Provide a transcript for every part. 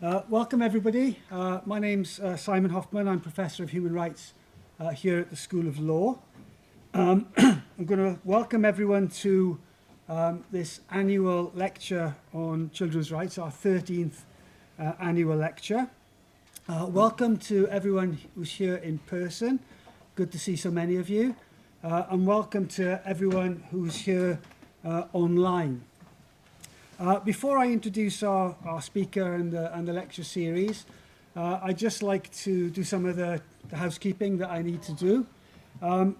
Welcome everybody. My name's Simon Hoffman. I'm Professor of Human Rights here at the School of Law. I'm going to welcome everyone to this annual lecture on children's rights, our 13th annual lecture. Welcome to everyone who's here in person. Good to see so many of you. And welcome to everyone who's here online. Before I introduce our speaker and the lecture series, I'd just like to do some of the housekeeping that I need to do.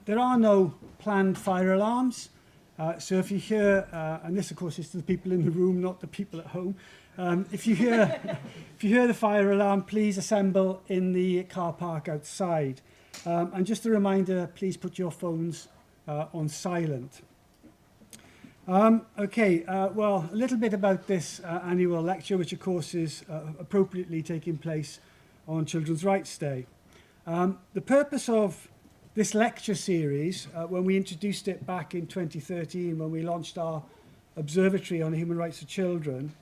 There are no planned fire alarms, so if you hear, and this of course is to the people in the room, not the people at home, if you hear the fire alarm, please assemble in the car park outside. And just a reminder, please put your phones on silent. Well, a little bit about this annual lecture, which of course is appropriately taking place on Children's Rights Day. The purpose of this lecture series, when we introduced it back in 2013, when we launched our Observatory on the Human Rights of Children,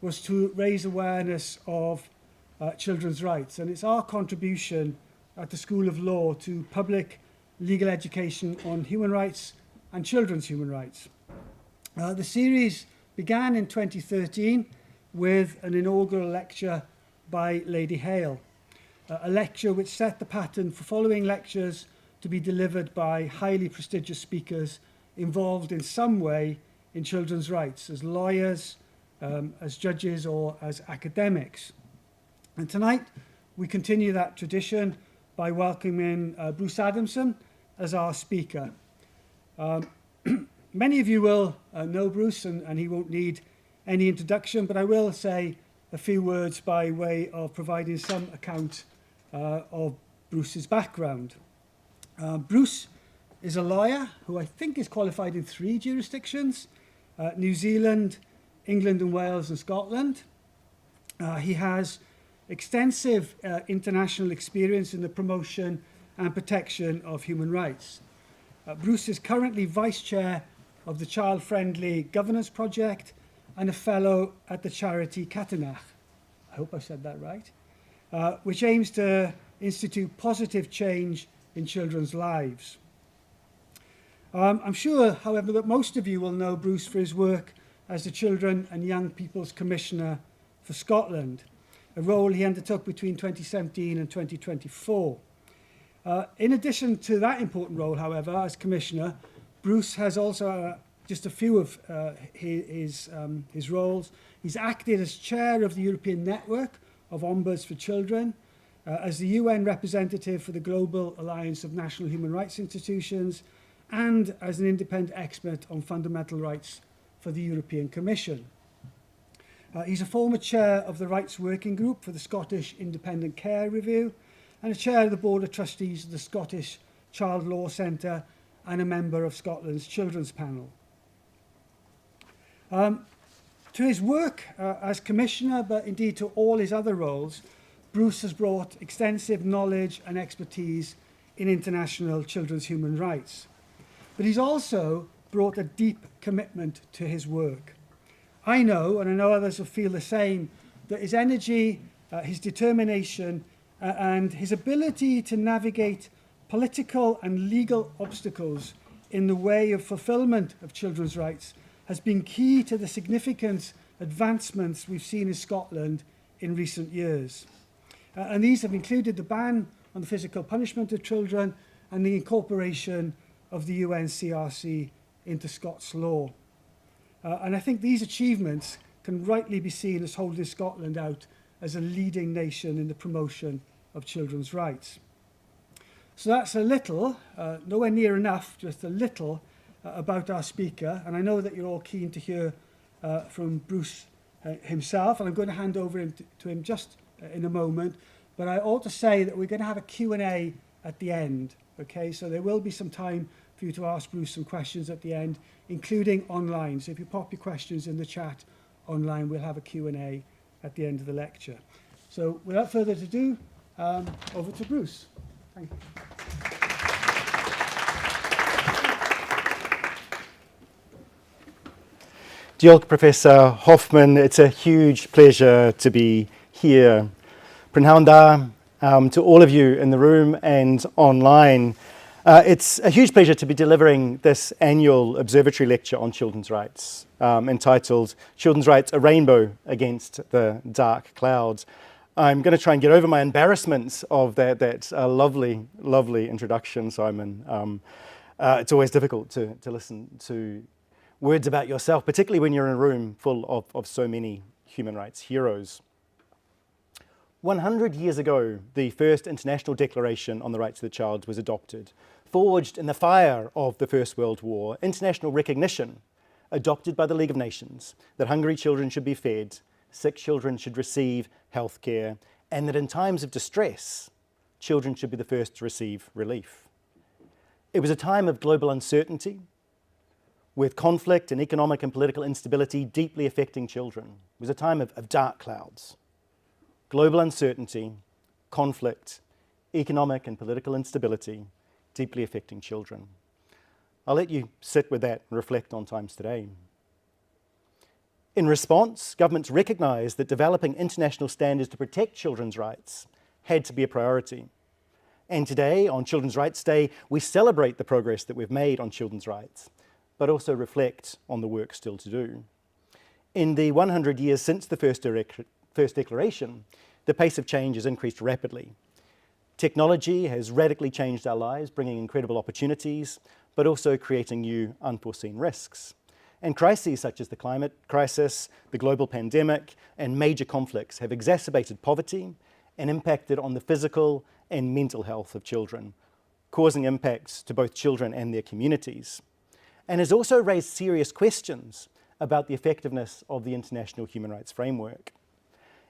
was to raise awareness of children's rights. And it's our contribution at the School of Law to public legal education on human rights and children's human rights. The series began in 2013 with an inaugural lecture by Lady Hale, a lecture which set the pattern for following lectures to be delivered by highly prestigious speakers involved in some way in children's rights, as lawyers, as judges, or as academics. And tonight we continue that tradition by welcoming Bruce Adamson as our speaker. Many of you will know Bruce, and he won't need any introduction, but I will say a few words by way of providing some account of Bruce's background. Bruce is a lawyer who I think is qualified in 3 jurisdictions, New Zealand, England and Wales and Scotland. He has extensive international experience in the promotion and protection of human rights. Bruce is currently Vice Chair of the Child-Friendly Governance Project and a Fellow at the charity Catanach, I hope I said that right, which aims to institute positive change in children's lives. I'm sure, however, that most of you will know Bruce for his work as the Children and Young People's Commissioner for Scotland, a role he undertook between 2017 and 2024. In addition to that important role, however, as Commissioner, Bruce has also just a few of his roles. He's acted as chair of the European Network of Ombuds for Children, as the UN representative for the Global Alliance of National Human Rights Institutions, and as an independent expert on fundamental rights for the European Commission. He's a former chair of the Rights Working Group for the Scottish Independent Care Review, and a chair of the Board of Trustees of the Scottish Child Law Centre, and a member of Scotland's Children's Panel. To his work as Commissioner, but indeed to all his other roles, Bruce has brought extensive knowledge and expertise in international children's human rights. But he's also brought a deep commitment to his work. I know, and I know others will feel the same, that his energy, his determination, and his ability to navigate political and legal obstacles in the way of fulfilment of children's rights has been key to the significant advancements we've seen in Scotland in recent years. And these have included the ban on the physical punishment of children and the incorporation of the UNCRC into Scots law. And I think these achievements can rightly be seen as holding Scotland out as a leading nation in the promotion of children's rights. So that's a little, nowhere near enough, just a little about our speaker. And I know that you're all keen to hear from Bruce himself, and I'm going to hand over to him just in a moment. But I ought to say that we're going to have a Q&A at the end. Okay, so there will be some time for you to ask Bruce some questions at the end, including online. So if you pop your questions in the chat online, we'll have a Q&A at the end of the lecture. So without further ado, over to Bruce. Thank you. Diolch, Professor Hoffman. It's a huge pleasure to be here. Prynhawn to all of you in the room and online. It's a huge pleasure to be delivering this annual Observatory Lecture on children's rights, entitled Children's Rights, a Rainbow Against the Dark Clouds. I'm going to try and get over my embarrassments of that lovely, lovely introduction, Simon. It's always difficult to listen to words about yourself, particularly when you're in a room full of so many human rights heroes. 100 years ago, the first International Declaration on the Rights of the Child was adopted. Forged in the fire of the First World War, international recognition adopted by the League of Nations that hungry children should be fed, sick children should receive health care, and that in times of distress, children should be the first to receive relief. It was a time of global uncertainty, with conflict and economic and political instability deeply affecting children. It was a time of dark clouds. Global uncertainty, conflict, economic and political instability, deeply affecting children. I'll let you sit with that and reflect on times today. In response, governments recognised that developing international standards to protect children's rights had to be a priority. And today, on Children's Rights Day, we celebrate the progress that we've made on children's rights, but also reflect on the work still to do. In the 100 years since the first declaration, the pace of change has increased rapidly. Technology has radically changed our lives, bringing incredible opportunities, but also creating new unforeseen risks. And crises such as the climate crisis, the global pandemic, and major conflicts have exacerbated poverty and impacted on the physical and mental health of children, causing impacts to both children and their communities, and has also raised serious questions about the effectiveness of the international human rights framework.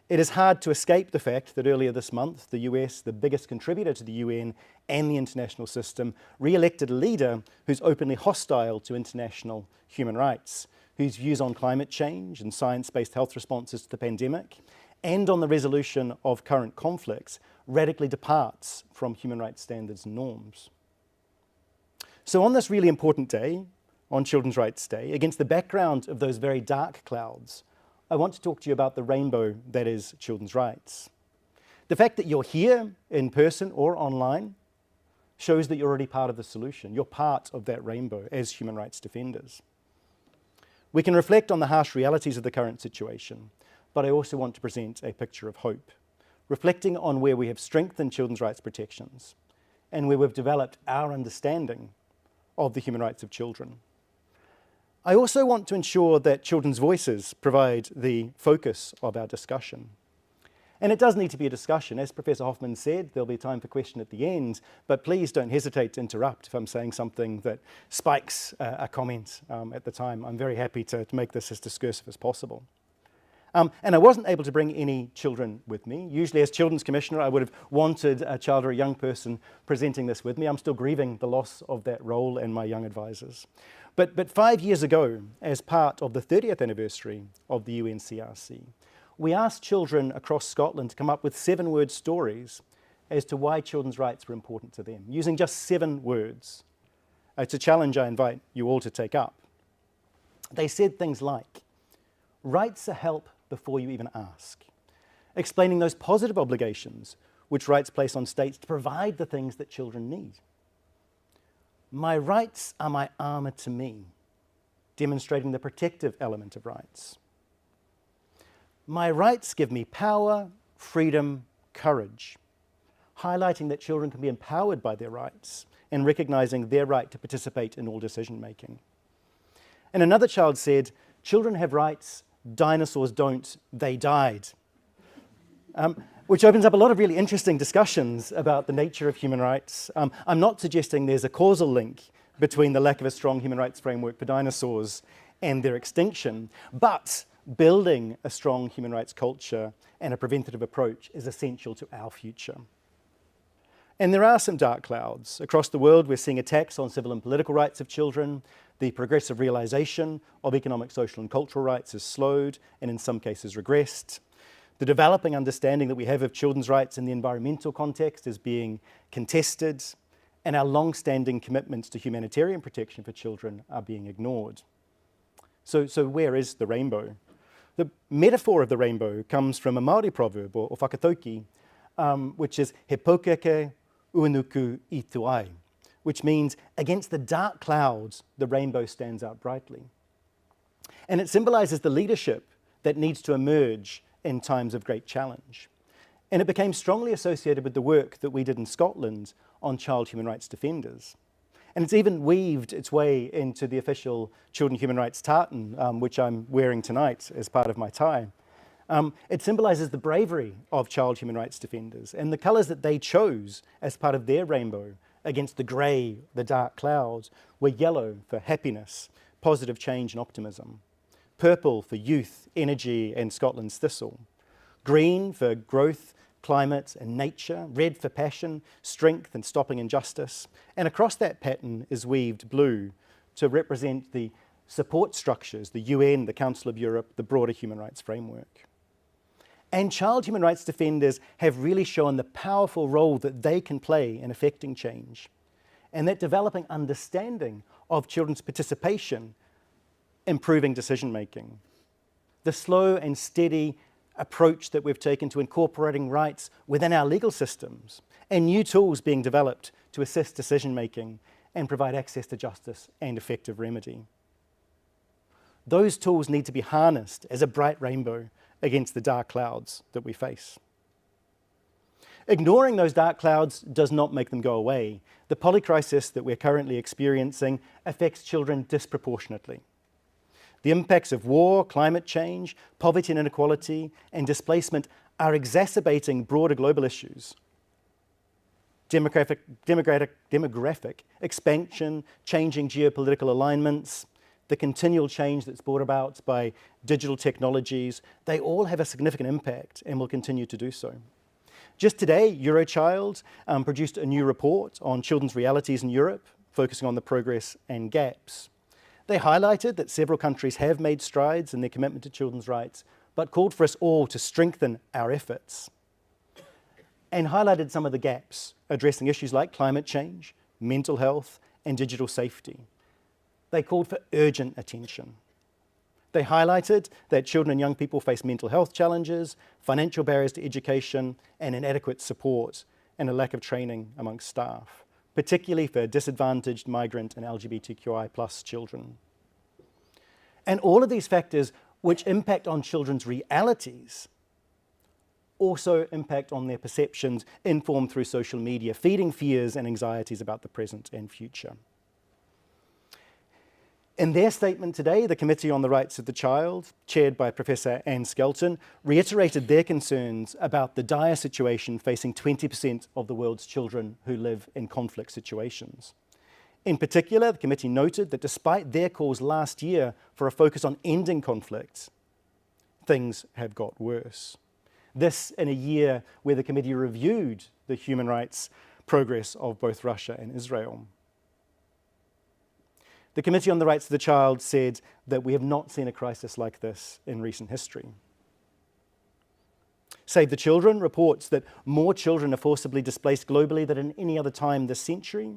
It is hard to escape the fact that earlier this month, the US, the biggest contributor to the UN and the international system, re-elected a leader who's openly hostile to international human rights, whose views on climate change and science-based health responses to the pandemic and on the resolution of current conflicts radically departs from human rights standards and norms. So on this really important day, on Children's Rights Day, against the background of those very dark clouds, I want to talk to you about the rainbow that is children's rights. The fact that you're here in person or online shows that you're already part of the solution. You're part of that rainbow as human rights defenders. We can reflect on the harsh realities of the current situation, but I also want to present a picture of hope, reflecting on where we have strengthened children's rights protections and where we've developed our understanding of the human rights of children. I also want to ensure that children's voices provide the focus of our discussion. And it does need to be a discussion. As Professor Hoffman said, there'll be time for question at the end, but please don't hesitate to interrupt if I'm saying something that spikes a comment at the time. I'm very happy to make this as discursive as possible. And I wasn't able to bring any children with me. Usually as Children's Commissioner, I would have wanted a child or a young person presenting this with me. I'm still grieving the loss of that role and my young advisors. But 5 years ago, as part of the 30th anniversary of the UNCRC, we asked children across Scotland to come up with 7-word stories as to why children's rights were important to them, using just 7 words. It's a challenge I invite you all to take up. They said things like, rights are help before you even ask, explaining those positive obligations which rights place on states to provide the things that children need. My rights are my armour to me, demonstrating the protective element of rights. My rights give me power, freedom, courage, highlighting that children can be empowered by their rights and recognising their right to participate in all decision-making. And another child said, children have rights, dinosaurs don't, they died. Which opens up a lot of really interesting discussions about the nature of human rights. I'm not suggesting there's a causal link between the lack of a strong human rights framework for dinosaurs and their extinction, but building a strong human rights culture and a preventative approach is essential to our future. And there are some dark clouds. Across the world, we're seeing attacks on civil and political rights of children. The progressive realisation of economic, social and cultural rights has slowed and in some cases regressed. The developing understanding that we have of children's rights in the environmental context is being contested, and our long-standing commitments to humanitarian protection for children are being ignored. So where is the rainbow? The metaphor of the rainbow comes from a Māori proverb, or whakatauki, which is he pokake uanuku I tuai, which means against the dark clouds, the rainbow stands out brightly. And it symbolizes the leadership that needs to emerge in times of great challenge. And it became strongly associated with the work that we did in Scotland on child human rights defenders. And it's even weaved its way into the official children human rights tartan, which I'm wearing tonight as part of my tie. It symbolizes the bravery of child human rights defenders and the colors that they chose as part of their rainbow against the gray, the dark clouds, were yellow for happiness, positive change and optimism, purple for youth, energy and Scotland's thistle, green for growth, climate and nature, red for passion, strength and stopping injustice, and across that pattern is weaved blue to represent the support structures, the UN, the Council of Europe, the broader human rights framework. And child human rights defenders have really shown the powerful role that they can play in affecting change, and that developing understanding of children's participation, improving decision-making. The slow and steady approach that we've taken to incorporating rights within our legal systems, and new tools being developed to assist decision-making and provide access to justice and effective remedy. Those tools need to be harnessed as a bright rainbow against the dark clouds that we face. Ignoring those dark clouds does not make them go away. The polycrisis that we're currently experiencing affects children disproportionately. The impacts of war, climate change, poverty and inequality, and displacement are exacerbating broader global issues. Demographic expansion, changing geopolitical alignments, the continual change that's brought about by digital technologies, they all have a significant impact and will continue to do so. Just today, Eurochild produced a new report on children's realities in Europe, focusing on the progress and gaps. They highlighted that several countries have made strides in their commitment to children's rights, but called for us all to strengthen our efforts, and highlighted some of the gaps, addressing issues like climate change, mental health, and digital safety. They called for urgent attention. They highlighted that children and young people face mental health challenges, financial barriers to education, and inadequate support, and a lack of training amongst staff, particularly for disadvantaged migrant and LGBTQI+ children. And all of these factors, which impact on children's realities, also impact on their perceptions informed through social media, feeding fears and anxieties about the present and future. In their statement today, the Committee on the Rights of the Child, chaired by Professor Anne Skelton, reiterated their concerns about the dire situation facing 20% of the world's children who live in conflict situations. In particular, the committee noted that despite their calls last year for a focus on ending conflicts, things have got worse. This in a year where the committee reviewed the human rights progress of both Russia and Israel. The Committee on the Rights of the Child said that we have not seen a crisis like this in recent history. Save the Children reports that more children are forcibly displaced globally than in any other time this century,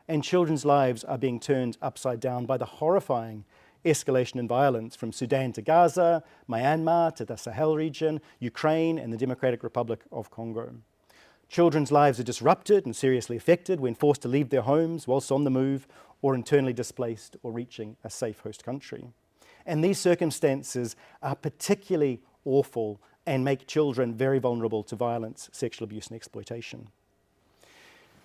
and children's lives are being turned upside down by the horrifying escalation in violence from Sudan to Gaza, Myanmar to the Sahel region, Ukraine and the Democratic Republic of Congo. Children's lives are disrupted and seriously affected when forced to leave their homes whilst on the move or internally displaced or reaching a safe host country. And these circumstances are particularly awful and make children very vulnerable to violence, sexual abuse and exploitation.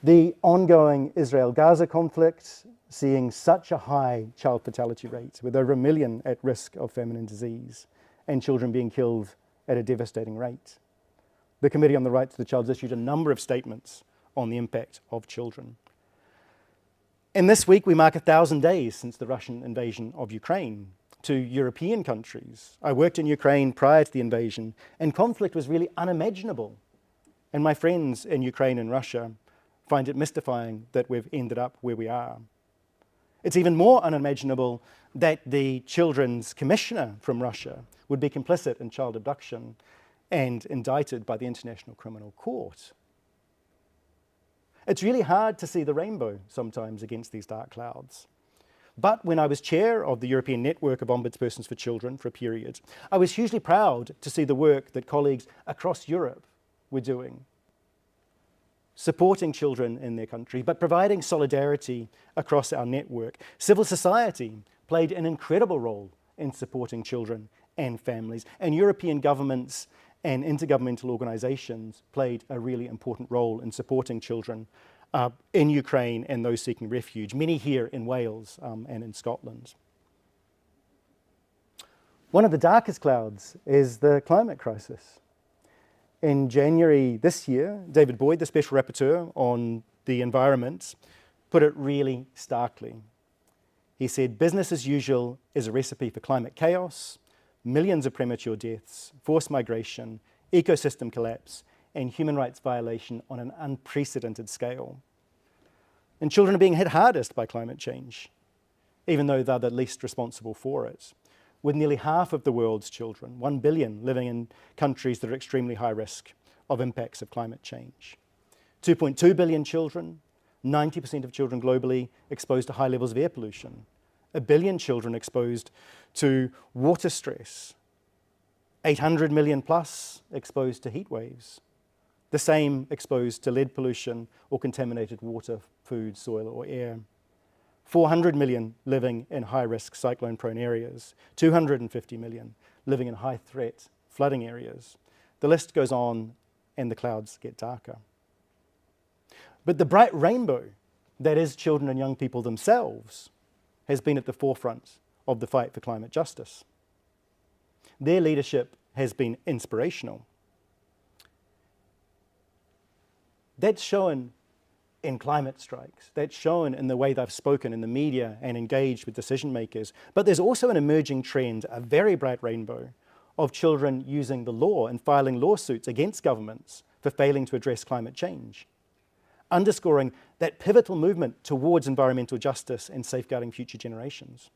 The ongoing Israel-Gaza conflict, seeing such a high child fatality rate, with over 1 million at risk of famine and disease, and children being killed at a devastating rate. The Committee on the Rights of the Child has issued a number of statements on the impact of children. And this week we mark 1,000 days since the Russian invasion of Ukraine to European countries. I worked in Ukraine prior to the invasion, and conflict was really unimaginable. And my friends in Ukraine and Russia find it mystifying that we've ended up where we are. It's even more unimaginable that the Children's Commissioner from Russia would be complicit in child abduction and indicted by the International Criminal Court. It's really hard to see the rainbow sometimes against these dark clouds. But when I was chair of the European Network of Ombudspersons for Children for a period, I was hugely proud to see the work that colleagues across Europe were doing, supporting children in their country, but providing solidarity across our network. Civil society played an incredible role in supporting children and families, and European governments and intergovernmental organisations played a really important role in supporting children in Ukraine and those seeking refuge, many here in Wales and in Scotland. One of the darkest clouds is the climate crisis. In January this year, David Boyd, the Special Rapporteur on the Environment, put it really starkly. He said, business as usual is a recipe for climate chaos, millions of premature deaths, forced migration, ecosystem collapse, and human rights violation on an unprecedented scale. And children are being hit hardest by climate change, even though they're the least responsible for it, with nearly half of the world's children, 1 billion, living in countries that are extremely high risk of impacts of climate change. 2.2 billion children, 90% of children globally exposed to high levels of air pollution, 1 billion children exposed to water stress, 800 million plus exposed to heat waves, the same exposed to lead pollution or contaminated water, food, soil, or air. 400 million living in high-risk cyclone-prone areas, 250 million living in high-threat flooding areas. The list goes on and the clouds get darker. But the bright rainbow that is children and young people themselves has been at the forefront of the fight for climate justice. Their leadership has been inspirational. That's shown in climate strikes. That's shown in the way they've spoken in the media and engaged with decision makers. But there's also an emerging trend, a very bright rainbow, of children using the law and filing lawsuits against governments for failing to address climate change, underscoring that pivotal movement towards environmental justice and safeguarding future generations.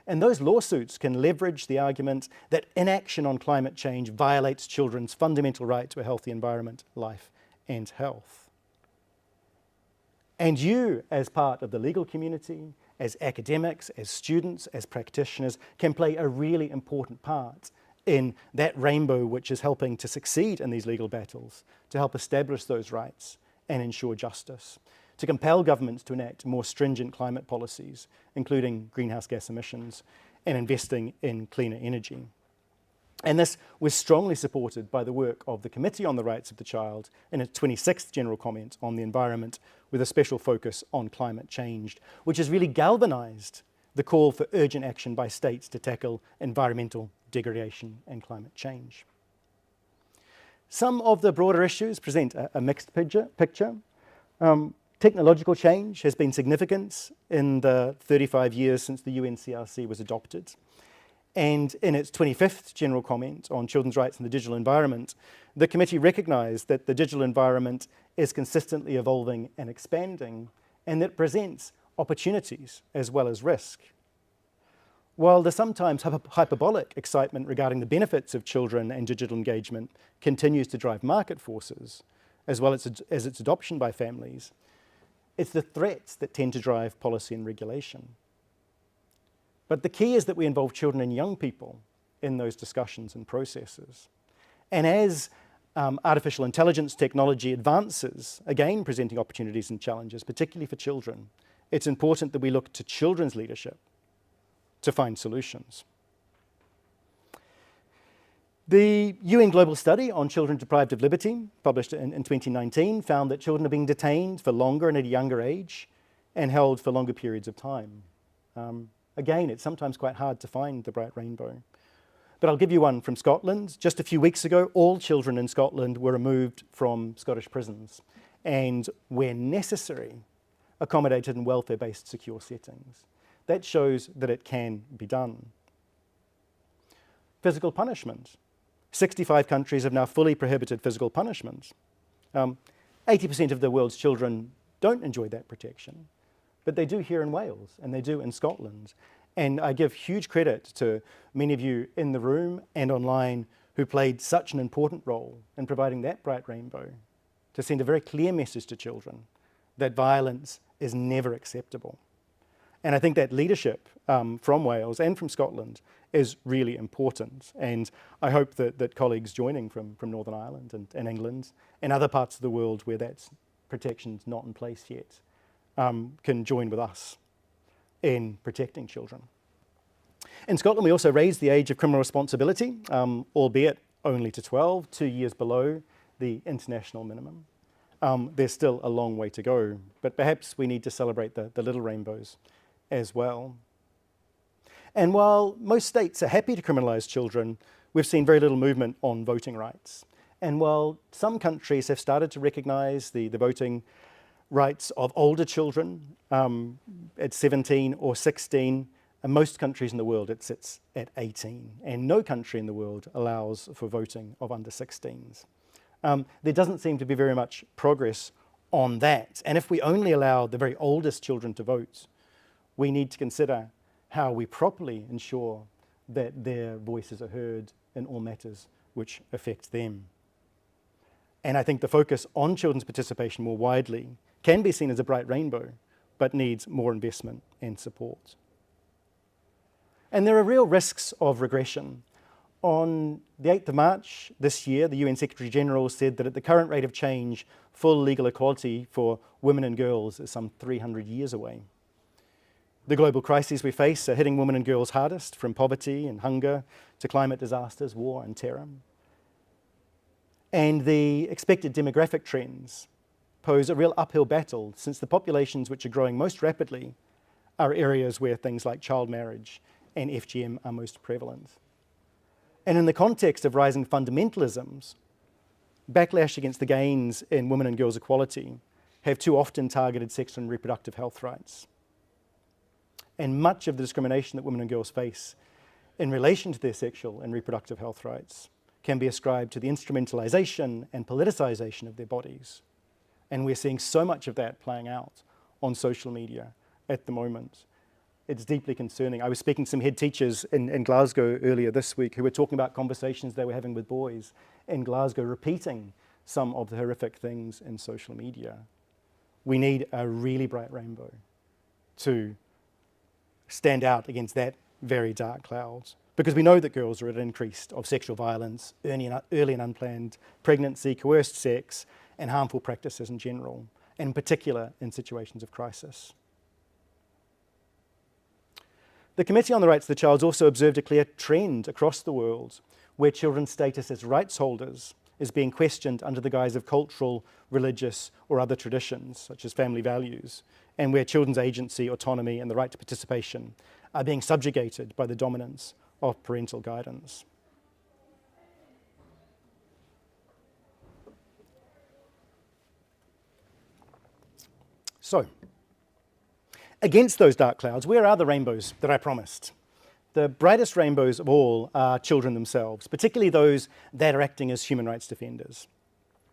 And those lawsuits can leverage the argument that inaction on climate change violates children's fundamental right to a healthy environment, life, and health. And you, as part of the legal community, as academics, as students, as practitioners, can play a really important part in that rainbow which is helping to succeed in these legal battles, to help establish those rights and ensure justice, to compel governments to enact more stringent climate policies, including greenhouse gas emissions, and investing in cleaner energy. And this was strongly supported by the work of the Committee on the Rights of the Child in its 26th General Comment on the Environment, with a special focus on climate change, which has really galvanised the call for urgent action by states to tackle environmental degradation and climate change. Some of the broader issues present a mixed picture. Technological change has been significant in the 35 years since the UNCRC was adopted. And in its 25th General Comment on children's rights in the digital environment, the committee recognised that the digital environment is consistently evolving and expanding, and that it presents opportunities as well as risk. While the sometimes hyperbolic excitement regarding the benefits of children and digital engagement continues to drive market forces, as well as its adoption by families, it's the threats that tend to drive policy and regulation. But the key is that we involve children and young people in those discussions and processes. And as artificial intelligence technology advances, again presenting opportunities and challenges, particularly for children, it's important that we look to children's leadership to find solutions. The UN Global Study on Children Deprived of Liberty, published in 2019, found that children are being detained for longer and at a younger age and held for longer periods of time. Again, it's sometimes quite hard to find the bright rainbow. But I'll give you one from Scotland. Just a few weeks ago, all children in Scotland were removed from Scottish prisons and, where necessary, accommodated in welfare-based secure settings. That shows that it can be done. Physical punishment. 65 countries have now fully prohibited physical punishment. 80% of the world's children don't enjoy that protection, but they do here in Wales and they do in Scotland. And I give huge credit to many of you in the room and online who played such an important role in providing that bright rainbow to send a very clear message to children that violence is never acceptable. And I think that leadership from Wales and from Scotland is really important. And I hope that colleagues joining from Northern Ireland and England and other parts of the world where that protection's not in place yet can join with us in protecting children. In Scotland, we also raised the age of criminal responsibility, albeit only to 12, 2 years below the international minimum. There's still a long way to go, but perhaps we need to celebrate the little rainbows as well. And while most states are happy to criminalise children, we've seen very little movement on voting rights. And while some countries have started to recognise the voting rights of older children at 17 or 16, in most countries in the world it sits at 18, and no country in the world allows for voting of under 16s. There doesn't seem to be very much progress on that, and if we only allow the very oldest children to vote, we need to consider how we properly ensure that their voices are heard in all matters which affect them. And I think the focus on children's participation more widely can be seen as a bright rainbow, but needs more investment and support. And there are real risks of regression. On the 8th of March this year, the UN Secretary General said that at the current rate of change, full legal equality for women and girls is some 300 years away. The global crises we face are hitting women and girls hardest, from poverty and hunger to climate disasters, war and terror. And the expected demographic trends pose a real uphill battle, since the populations which are growing most rapidly are areas where things like child marriage and FGM are most prevalent. And in the context of rising fundamentalisms, backlash against the gains in women and girls' equality have too often targeted sexual and reproductive health rights. And much of the discrimination that women and girls face in relation to their sexual and reproductive health rights can be ascribed to the instrumentalization and politicization of their bodies. And we're seeing so much of that playing out on social media at the moment. It's deeply concerning. I was speaking to some head teachers in Glasgow earlier this week who were talking about conversations they were having with boys in Glasgow, repeating some of the horrific things in social media. We need a really bright rainbow to stand out against that very dark cloud, because we know that girls are at increased of sexual violence, early and unplanned pregnancy, coerced sex, and harmful practices in general, and in particular in situations of crisis. The Committee on the Rights of the Child also observed a clear trend across the world where children's status as rights holders is being questioned under the guise of cultural, religious, or other traditions, such as family values, and where children's agency, autonomy, and the right to participation are being subjugated by the dominance of parental guidance. So, against those dark clouds, where are the rainbows that I promised? The brightest rainbows of all are children themselves, particularly those that are acting as human rights defenders.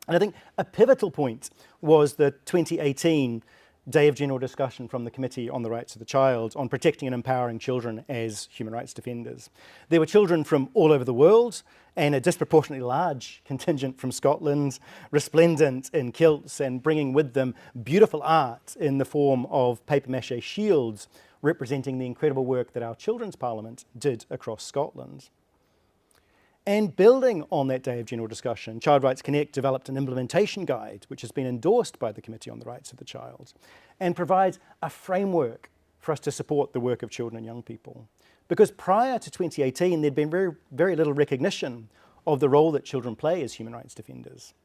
And I think a pivotal point was the 2018 Day of General Discussion from the Committee on the Rights of the Child on protecting and empowering children as human rights defenders. There were children from all over the world and a disproportionately large contingent from Scotland, resplendent in kilts and bringing with them beautiful art in the form of papier-mâché shields representing the incredible work that our Children's Parliament did across Scotland. And building on that Day of General Discussion, Child Rights Connect developed an implementation guide which has been endorsed by the Committee on the Rights of the Child and provides a framework for us to support the work of children and young people. Because prior to 2018, there'd been very, very little recognition of the role that children play as human rights defenders.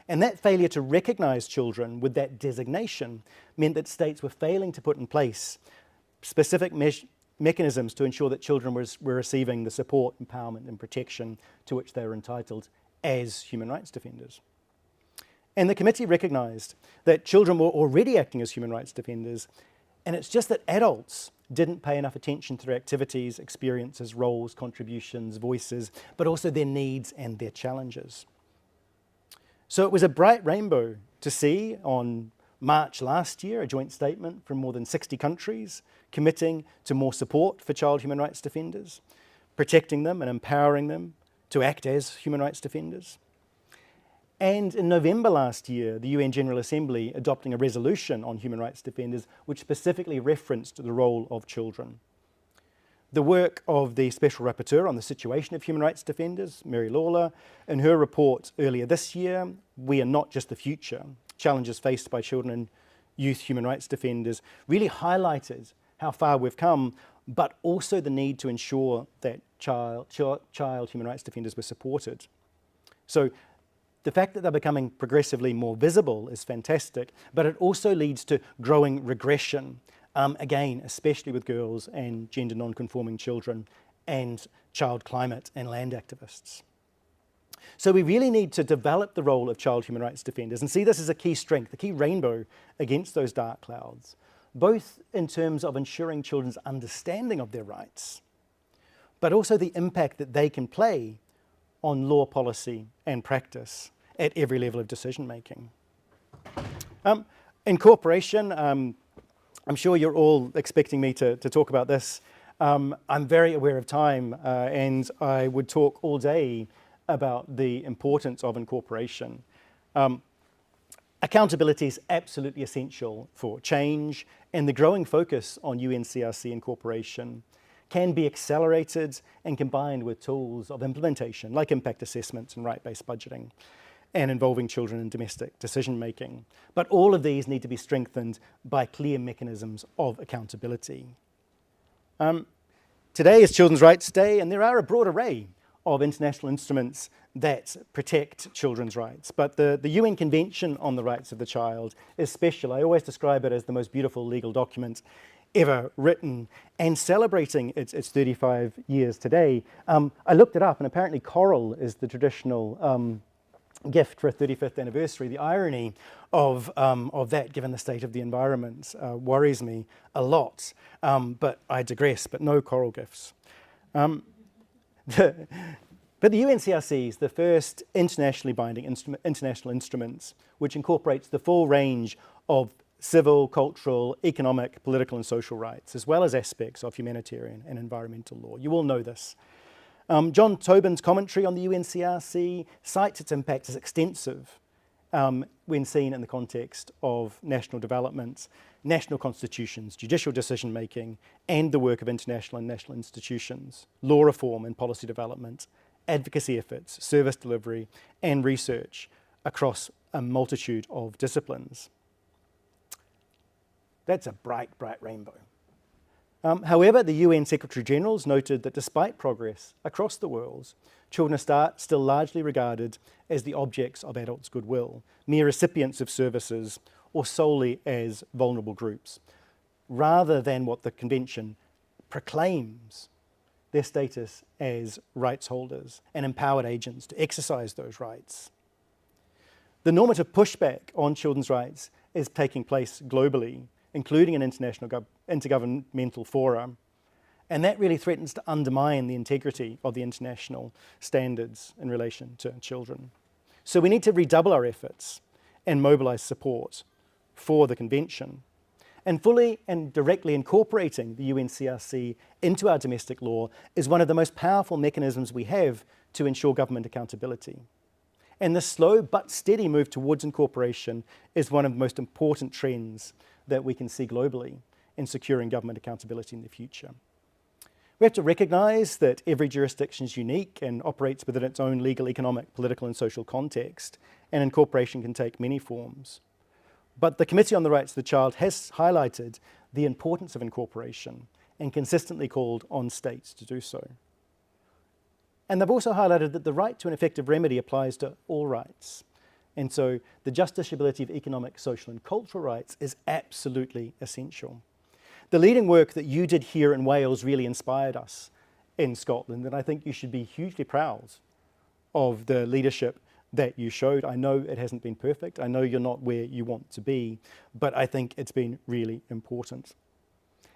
And that failure to recognise children with that designation meant that states were failing to put in place specific mechanisms to ensure that children were receiving the support, empowerment and protection to which they were entitled as human rights defenders. And the committee recognised that children were already acting as human rights defenders, and it's just that adults didn't pay enough attention to their activities, experiences, roles, contributions, voices, but also their needs and their challenges. So it was a bright rainbow to see on March last year, a joint statement from more than 60 countries committing to more support for child human rights defenders, protecting them and empowering them to act as human rights defenders. And in November last year, the UN General Assembly adopting a resolution on human rights defenders which specifically referenced the role of children. The work of the Special Rapporteur on the situation of human rights defenders, Mary Lawler, in her report earlier this year, We Are Not Just the Future, Challenges Faced by Children and Youth Human Rights Defenders, really highlighted how far we've come, but also the need to ensure that child human rights defenders were supported. So the fact that they're becoming progressively more visible is fantastic, but it also leads to growing regression, again, especially with girls and gender non-conforming children and child climate and land activists. So we really need to develop the role of child human rights defenders and see this as a key strength, a key rainbow against those dark clouds, both in terms of ensuring children's understanding of their rights, but also the impact that they can play on law policy and practice at every level of decision making. Incorporation, I'm sure you're all expecting me to talk about this. I'm very aware of time and I would talk all day about the importance of incorporation. Accountability is absolutely essential for change, and the growing focus on UNCRC incorporation can be accelerated and combined with tools of implementation like impact assessments and right-based budgeting and involving children in domestic decision-making. But all of these need to be strengthened by clear mechanisms of accountability. Today is Children's Rights Day, and there are a broad array of international instruments that protect children's rights. But the UN Convention on the Rights of the Child is special. I always describe it as the most beautiful legal document ever written, and celebrating its 35 years today. I looked it up, and apparently coral is the traditional gift for a 35th anniversary. The irony of that, given the state of the environment, worries me a lot. But I digress, but no coral gifts. But the UNCRC is the first internationally binding international instruments which incorporates the full range of civil, cultural, economic, political and social rights, as well as aspects of humanitarian and environmental law. You all know this. John Tobin's commentary on the UNCRC cites its impact as extensive when seen in the context of national development, national constitutions, judicial decision-making, and the work of international and national institutions, law reform and policy development, advocacy efforts, service delivery, and research across a multitude of disciplines. That's a bright, bright rainbow. However, the UN Secretary-Generals noted that despite progress across the world, children are still largely regarded as the objects of adults' goodwill, mere recipients of services, or solely as vulnerable groups, rather than what the Convention proclaims their status as rights holders and empowered agents to exercise those rights. The normative pushback on children's rights is taking place globally, including in international intergovernmental fora, and that really threatens to undermine the integrity of the international standards in relation to children. So we need to redouble our efforts and mobilize support for the Convention. And fully and directly incorporating the UNCRC into our domestic law is one of the most powerful mechanisms we have to ensure government accountability. And the slow but steady move towards incorporation is one of the most important trends that we can see globally in securing government accountability in the future. We have to recognize that every jurisdiction is unique and operates within its own legal, economic, political and social context, and incorporation can take many forms. But the Committee on the Rights of the Child has highlighted the importance of incorporation and consistently called on states to do so. And they've also highlighted that the right to an effective remedy applies to all rights. And so the justiciability of economic, social and cultural rights is absolutely essential. The leading work that you did here in Wales really inspired us in Scotland, and I think you should be hugely proud of the leadership that you showed. I know it hasn't been perfect. I know you're not where you want to be, but I think it's been really important.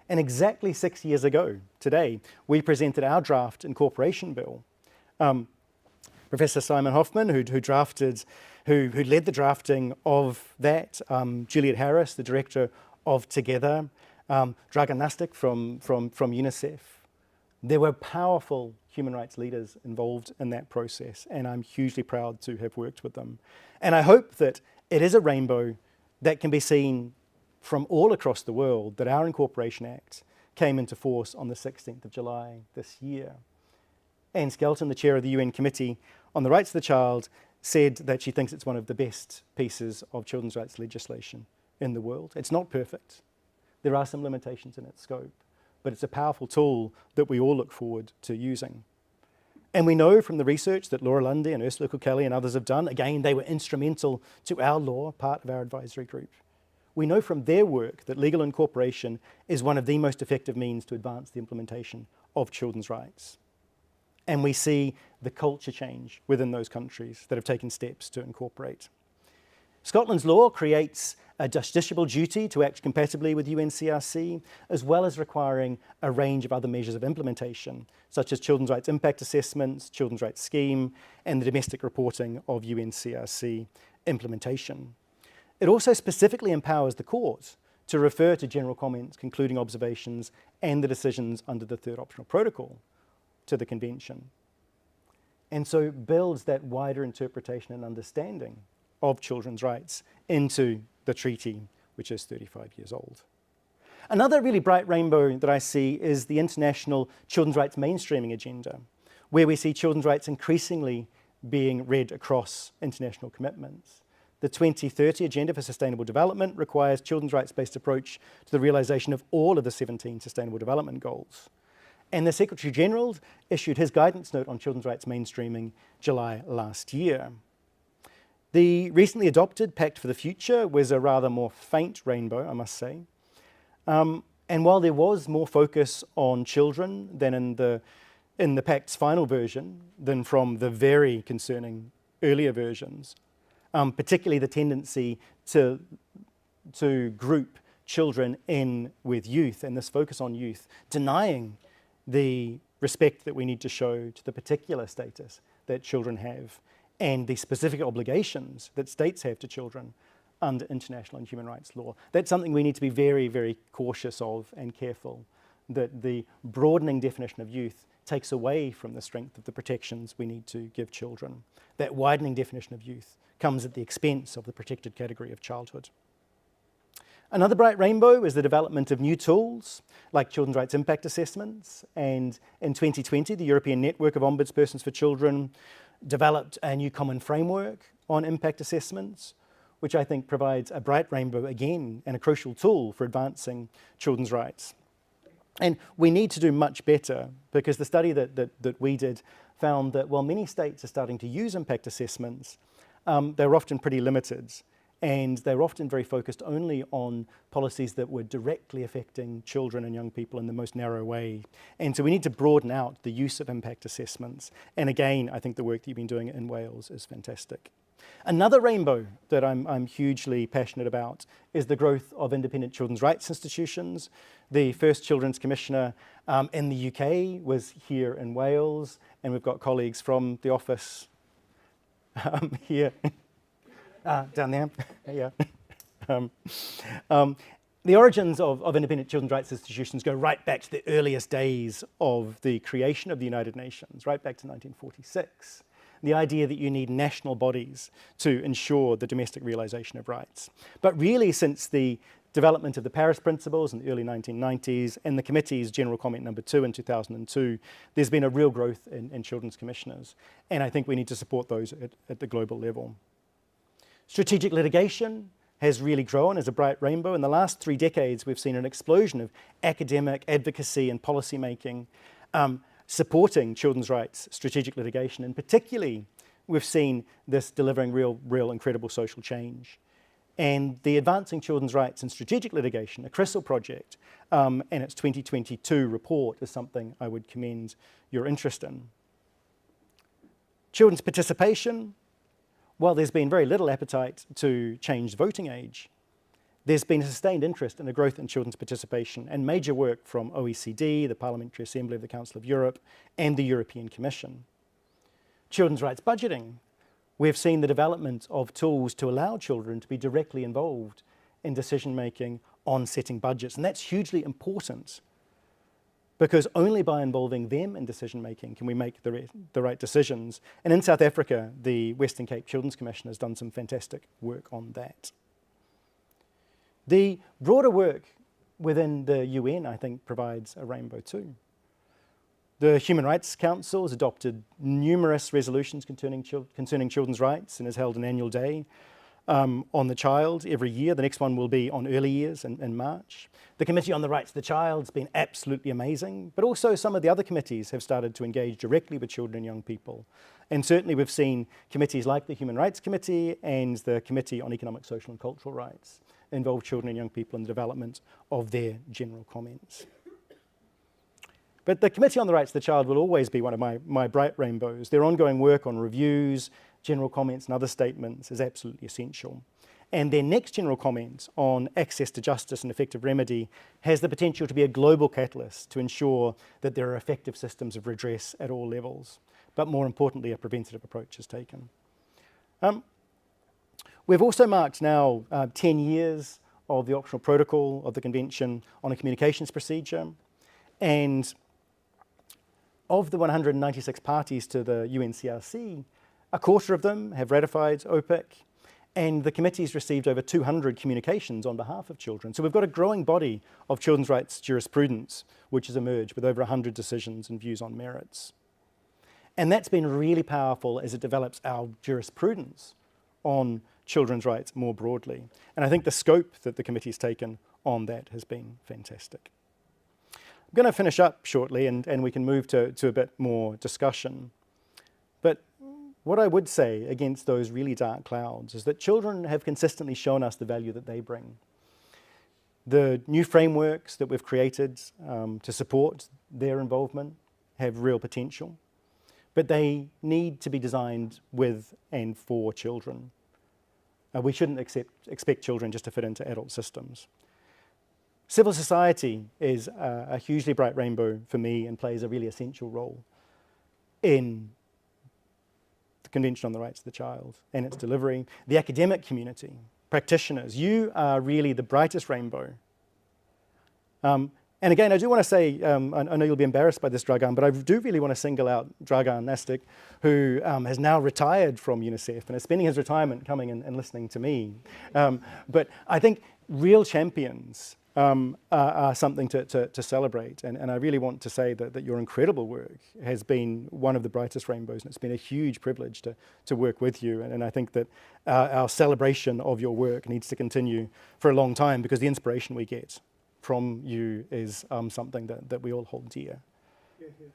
And exactly 6 years ago today, we presented our draft incorporation bill. Professor Simon Hoffman, who led the drafting of that, Juliet Harris, the director of Together, Dragan Nastic from UNICEF. There were powerful human rights leaders involved in that process, and I'm hugely proud to have worked with them. And I hope that it is a rainbow that can be seen from all across the world, that our Incorporation Act came into force on the 16th of July this year. Anne Skelton, the chair of the UN Committee on the Rights of the Child, said that she thinks it's one of the best pieces of children's rights legislation in the world. It's not perfect. There are some limitations in its scope, but it's a powerful tool that we all look forward to using. And we know from the research that Laura Lundy and Ursula Kelly and others have done, again, they were instrumental to our law, part of our advisory group. We know from their work that legal incorporation is one of the most effective means to advance the implementation of children's rights. And we see the culture change within those countries that have taken steps to incorporate. Scotland's law creates a justiciable duty to act compatibly with UNCRC, as well as requiring a range of other measures of implementation, such as children's rights impact assessments, children's rights scheme, and the domestic reporting of UNCRC implementation. It also specifically empowers the court to refer to general comments, concluding observations, and the decisions under the third optional protocol to the convention. And so builds that wider interpretation and understanding of children's rights into the treaty, which is 35 years old. Another really bright rainbow that I see is the international children's rights mainstreaming agenda, where we see children's rights increasingly being read across international commitments. The 2030 Agenda for Sustainable Development requires children's rights-based approach to the realization of all of the 17 Sustainable Development Goals. And the Secretary-General issued his guidance note on children's rights mainstreaming July last year. The recently adopted Pact for the Future was a rather more faint rainbow, I must say. And while there was more focus on children than in the Pact's final version, than from the very concerning earlier versions, particularly the tendency to group children in with youth, and this focus on youth, denying the respect that we need to show to the particular status that children have and the specific obligations that states have to children under international and human rights law. That's something we need to be very, very cautious of and careful, that the broadening definition of youth takes away from the strength of the protections we need to give children. That widening definition of youth comes at the expense of the protected category of childhood. Another bright rainbow is the development of new tools like children's rights impact assessments, and in 2020 the European Network of Ombudspersons for Children developed a new common framework on impact assessments, which I think provides a bright rainbow again and a crucial tool for advancing children's rights. And we need to do much better, because the study that we did found that while many states are starting to use impact assessments, they're often pretty limited, and they're often very focused only on policies that were directly affecting children and young people in the most narrow way. And so we need to broaden out the use of impact assessments. And again, I think the work that you've been doing in Wales is fantastic. Another rainbow that I'm hugely passionate about is the growth of independent children's rights institutions. The first Children's Commissioner in the UK was here in Wales, and we've got colleagues from the office here, down there, yeah. The origins of independent children's rights institutions go right back to the earliest days of the creation of the United Nations, right back to 1946. The idea that you need national bodies to ensure the domestic realization of rights. But really, since the development of the Paris Principles in the early 1990s and the committee's General Comment number 2 in 2002, there's been a real growth in children's commissioners. And I think we need to support those at the global level. Strategic litigation has really grown as a bright rainbow. In the last 3 decades, we've seen an explosion of academic advocacy and policy making supporting children's rights strategic litigation, and particularly we've seen this delivering real incredible social change. And the Advancing Children's Rights in Strategic Litigation, a CRISIL project, and its 2022 report is something I would commend your interest in. Children's participation, while there's been very little appetite to change voting age, there's been a sustained interest in a growth in children's participation and major work from OECD, the Parliamentary Assembly of the Council of Europe, and the European Commission. Children's rights budgeting, we've seen the development of tools to allow children to be directly involved in decision-making on setting budgets, and that's hugely important. because only by involving them in decision-making can we make the right decisions. And in South Africa, the Western Cape Children's Commission has done some fantastic work on that. The broader work within the UN, I think, provides a rainbow too. The Human Rights Council has adopted numerous resolutions concerning children's rights and has held an annual day on the child every year. The next one will be on early years in March. The Committee on the Rights of the Child has been absolutely amazing, but also some of the other committees have started to engage directly with children and young people. And certainly we've seen committees like the Human Rights Committee and the Committee on Economic, Social and Cultural Rights involve children and young people in the development of their general comments. But the Committee on the Rights of the Child will always be one of my bright rainbows. Their ongoing work on reviews, general comments and other statements is absolutely essential. And their next general comment on access to justice and effective remedy has the potential to be a global catalyst to ensure that there are effective systems of redress at all levels, but more importantly, a preventative approach is taken. We've also marked now 10 years of the optional protocol of the Convention on a Communications Procedure, and of the 196 parties to the UNCRC, a quarter of them have ratified OPIC, and the committee's received over 200 communications on behalf of children. So we've got a growing body of children's rights jurisprudence, which has emerged with over 100 decisions and views on merits. And that's been really powerful as it develops our jurisprudence on children's rights more broadly. And I think the scope that the committee's taken on that has been fantastic. I'm going to finish up shortly and we can move to a bit more discussion. But what I would say against those really dark clouds is that children have consistently shown us the value that they bring. The new frameworks that we've created to support their involvement have real potential, but they need to be designed with and for children. We shouldn't expect children just to fit into adult systems. Civil society is a hugely bright rainbow for me and plays a really essential role in the Convention on the Rights of the Child and its delivery. The academic community, practitioners, you are really the brightest rainbow. And again, I do want to say, I know you'll be embarrassed by this, Dragan, but I do really want to single out Dragan Nastic, who has now retired from UNICEF and is spending his retirement coming and listening to me. But I think real champions are something to celebrate. And I really want to say that your incredible work has been one of the brightest rainbows, and it's been a huge privilege to work with you. And I think that our celebration of your work needs to continue for a long time, because the inspiration we get from you is something that we all hold dear. Yeah, yeah.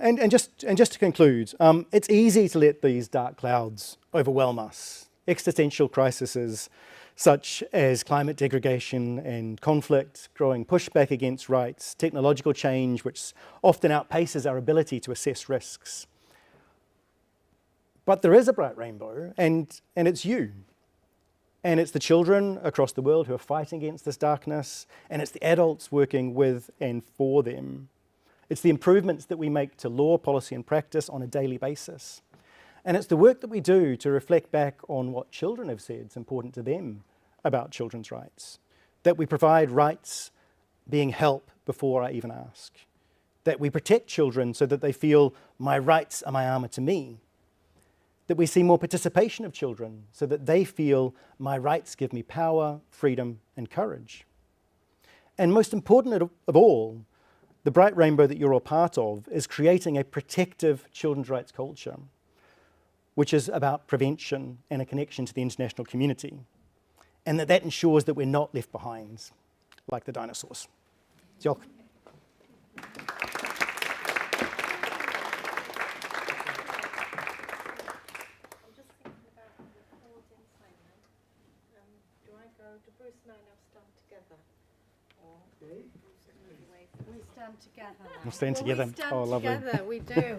And just to conclude, it's easy to let these dark clouds overwhelm us. Existential crises such as climate degradation and conflict, growing pushback against rights, technological change which often outpaces our ability to assess risks. But there is a bright rainbow, and it's you. And it's the children across the world who are fighting against this darkness, and it's the adults working with and for them. It's the improvements that we make to law, policy and practice on a daily basis. And it's the work that we do to reflect back on what children have said is important to them about children's rights. That we provide rights being help before I even ask. That we protect children so that they feel my rights are my armor to me. That we see more participation of children so that they feel my rights give me power, freedom and courage. And most important of all, the bright rainbow that you're all part of is creating a protective children's rights culture, which is about prevention and a connection to the international community, and that ensures that we're not left behind like the dinosaurs. Diolch. Do Bruce and I now stand together? We stand together now. We'll stand together. We stand lovely. together, we do.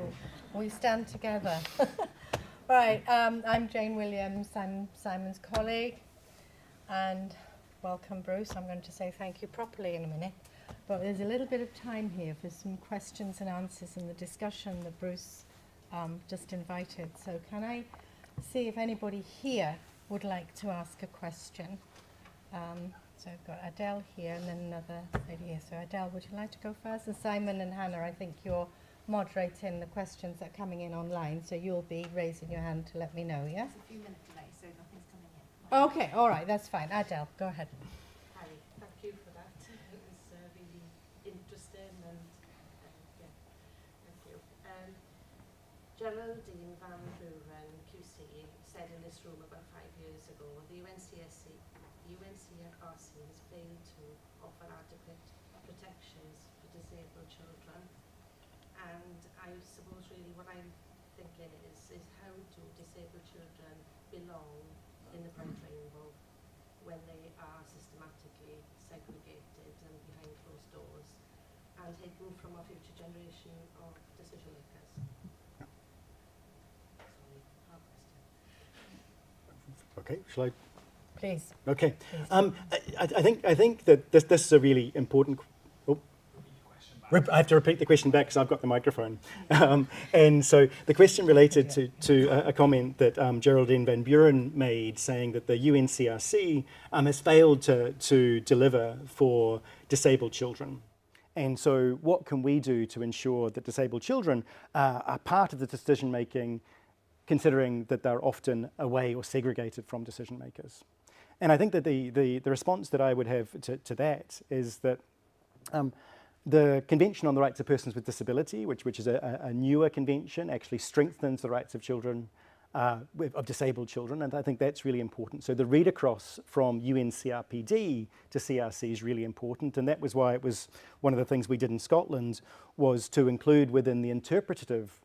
We stand together. Right, I'm Jane Williams, I'm Simon's colleague, and welcome Bruce. I'm going to say thank you properly in a minute, but there's a little bit of time here for some questions and answers in the discussion that Bruce just invited. So can I see if anybody here would like to ask a question? So I've got Adele here and then another lady here. So Adele, would you like to go first? And Simon and Hannah, I think you're moderating the questions that are coming in online, so you'll be raising your hand to let me know, yeah? It's a few minute delay, so nothing's coming in. Okay, all right, that's fine. Adele, go ahead. Hi, thank you for that. It was really interesting and yeah, thank you. Geraldine Van Buren, QC, said in this room about 5 years ago, the UNCRC has failed to offer adequate protections for disabled children. And I suppose really what I'm thinking is how do disabled children belong in the bright rainbow when they are systematically segregated and behind closed doors and hidden from our future generation of decision makers? Sorry, hard question. Okay, shall I? Please. Okay. Please. I think that this is a really important. I have to repeat the question back because I've got the microphone. And so the question related to a comment that Geraldine Van Buren made, saying that the UNCRC has failed to deliver for disabled children. And so what can we do to ensure that disabled children are part of the decision making, considering that they're often away or segregated from decision makers? And I think that the response that I would have to that is that the Convention on the Rights of Persons with Disability, which is a newer convention, actually strengthens the rights of children, of disabled children, and I think that's really important. So the read across from UNCRPD to CRC is really important, and that was why it was one of the things we did in Scotland was to include within the interpretative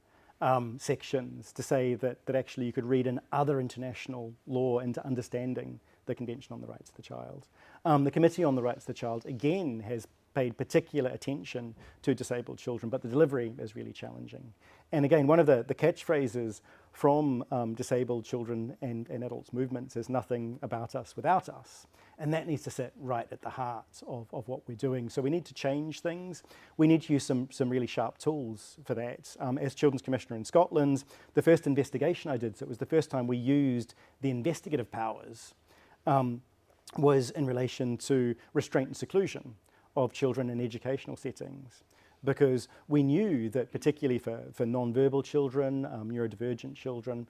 sections to say that actually you could read in other international law into understanding the Convention on the Rights of the Child. The Committee on the Rights of the Child, again, has paid particular attention to disabled children, but the delivery is really challenging. And again, one of the catchphrases from disabled children and adults movements is nothing about us without us. And that needs to sit right at the heart of what we're doing. So we need to change things. We need to use some really sharp tools for that. As Children's Commissioner in Scotland, the first investigation I did, so it was the first time we used the investigative powers, was in relation to restraint and seclusion of children in educational settings, because we knew that particularly for non-verbal children, neurodivergent children,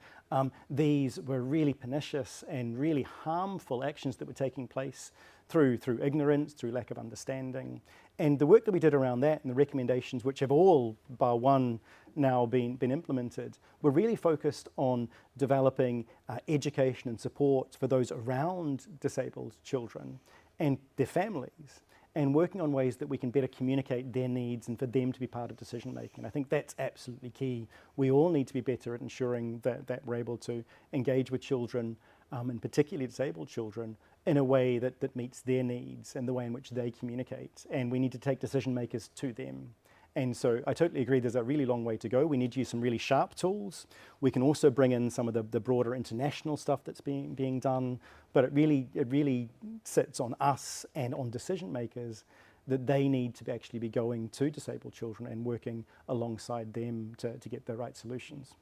these were really pernicious and really harmful actions that were taking place through ignorance, through lack of understanding. And the work that we did around that and the recommendations, which have all, bar one, now been implemented, were really focused on developing education and support for those around disabled children and their families, and working on ways that we can better communicate their needs and for them to be part of decision making. I think that's absolutely key. We all need to be better at ensuring that we're able to engage with children, and particularly disabled children, in a way that meets their needs and the way in which they communicate. And we need to take decision makers to them. And so I totally agree there's a really long way to go. We need to use some really sharp tools. We can also bring in some of the broader international stuff that's being done, but it really sits on us and on decision makers that they need to actually be going to disabled children and working alongside them to get the right solutions.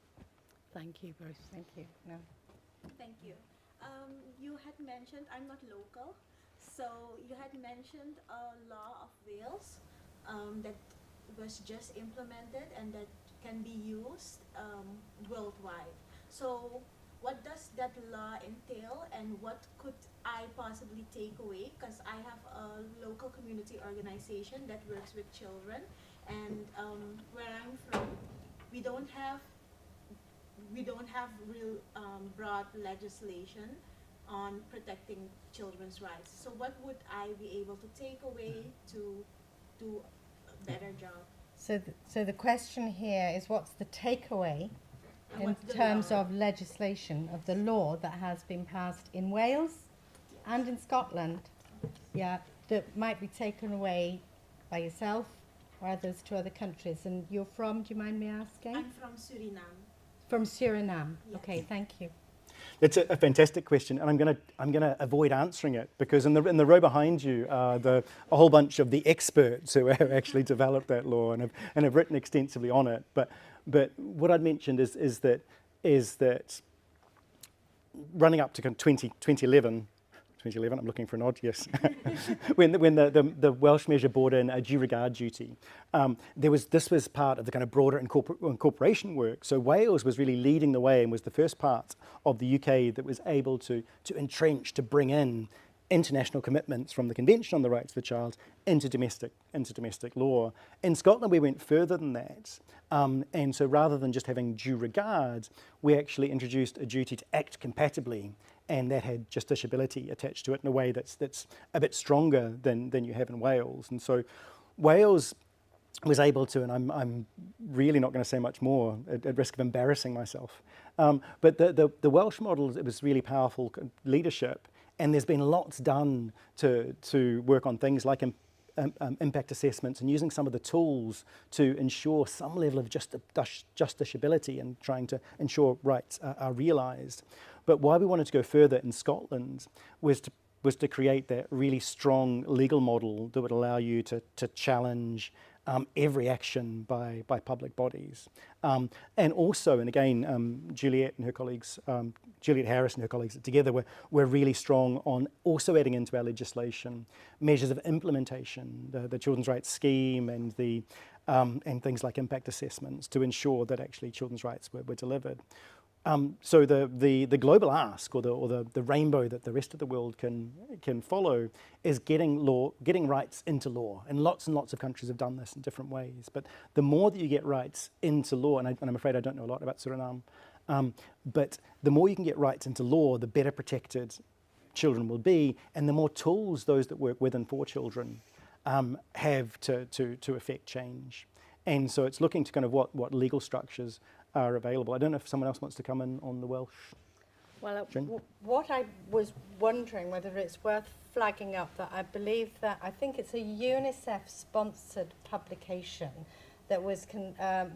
Thank you, Bruce. Thank you. No. Thank you. You had mentioned, I'm not local, so you had mentioned a law of Wales that was just implemented and that can be used worldwide. So what does that law entail, and what could I possibly take away? Because I have a local community organization that works with children, and where I'm from, we don't have real broad legislation on protecting children's rights. So what would I be able to take away to do a better job? So the question here is, what's the takeaway And in what's the terms law? of legislation, of the law that has been passed in Wales and in Scotland, that might be taken away by yourself or others to other countries? And you're from, do you mind me asking? I'm from Suriname. From Suriname. Yes. Okay, thank you. It's a fantastic question, and I'm gonna avoid answering it because in the row behind you are a whole bunch of the experts who have actually developed that law and have written extensively on it. But what I'd mentioned is that running up to 2011, 2011, I'm looking for a nod, yes. when the Welsh measure brought in a due regard duty, this was part of the kind of broader incorporation work. So Wales was really leading the way and was the first part of the UK that was able to entrench, to bring in international commitments from the Convention on the Rights of the Child into domestic law. In Scotland, we went further than that. And so rather than just having due regard, we actually introduced a duty to act compatibly, and that had justiciability attached to it in a way that's a bit stronger than you have in Wales. And so Wales was able to, and I'm really not going to say much more at risk of embarrassing myself, but the Welsh model, it was really powerful leadership. And there's been lots done to work on things like impact assessments and using some of the tools to ensure some level of justiciability and trying to ensure rights are realised. But why we wanted to go further in Scotland was to create that really strong legal model that would allow you to challenge every action by public bodies. And also, and again, Juliet Harris and her colleagues together were really strong on also adding into our legislation measures of implementation, the Children's Rights Scheme and and things like impact assessments to ensure that actually children's rights were delivered. So the global ask or the rainbow that the rest of the world can follow is getting rights into law, and lots of countries have done this in different ways. But the more that you get rights into law, and I'm afraid I don't know a lot about Suriname, but the more you can get rights into law, the better protected children will be, and the more tools those that work with and for children have to affect change. And so it's looking to kind of what legal structures are available. I don't know if someone else wants to come in on the Welsh. Well, what I was wondering whether it's worth flagging up that I think it's a UNICEF-sponsored publication that was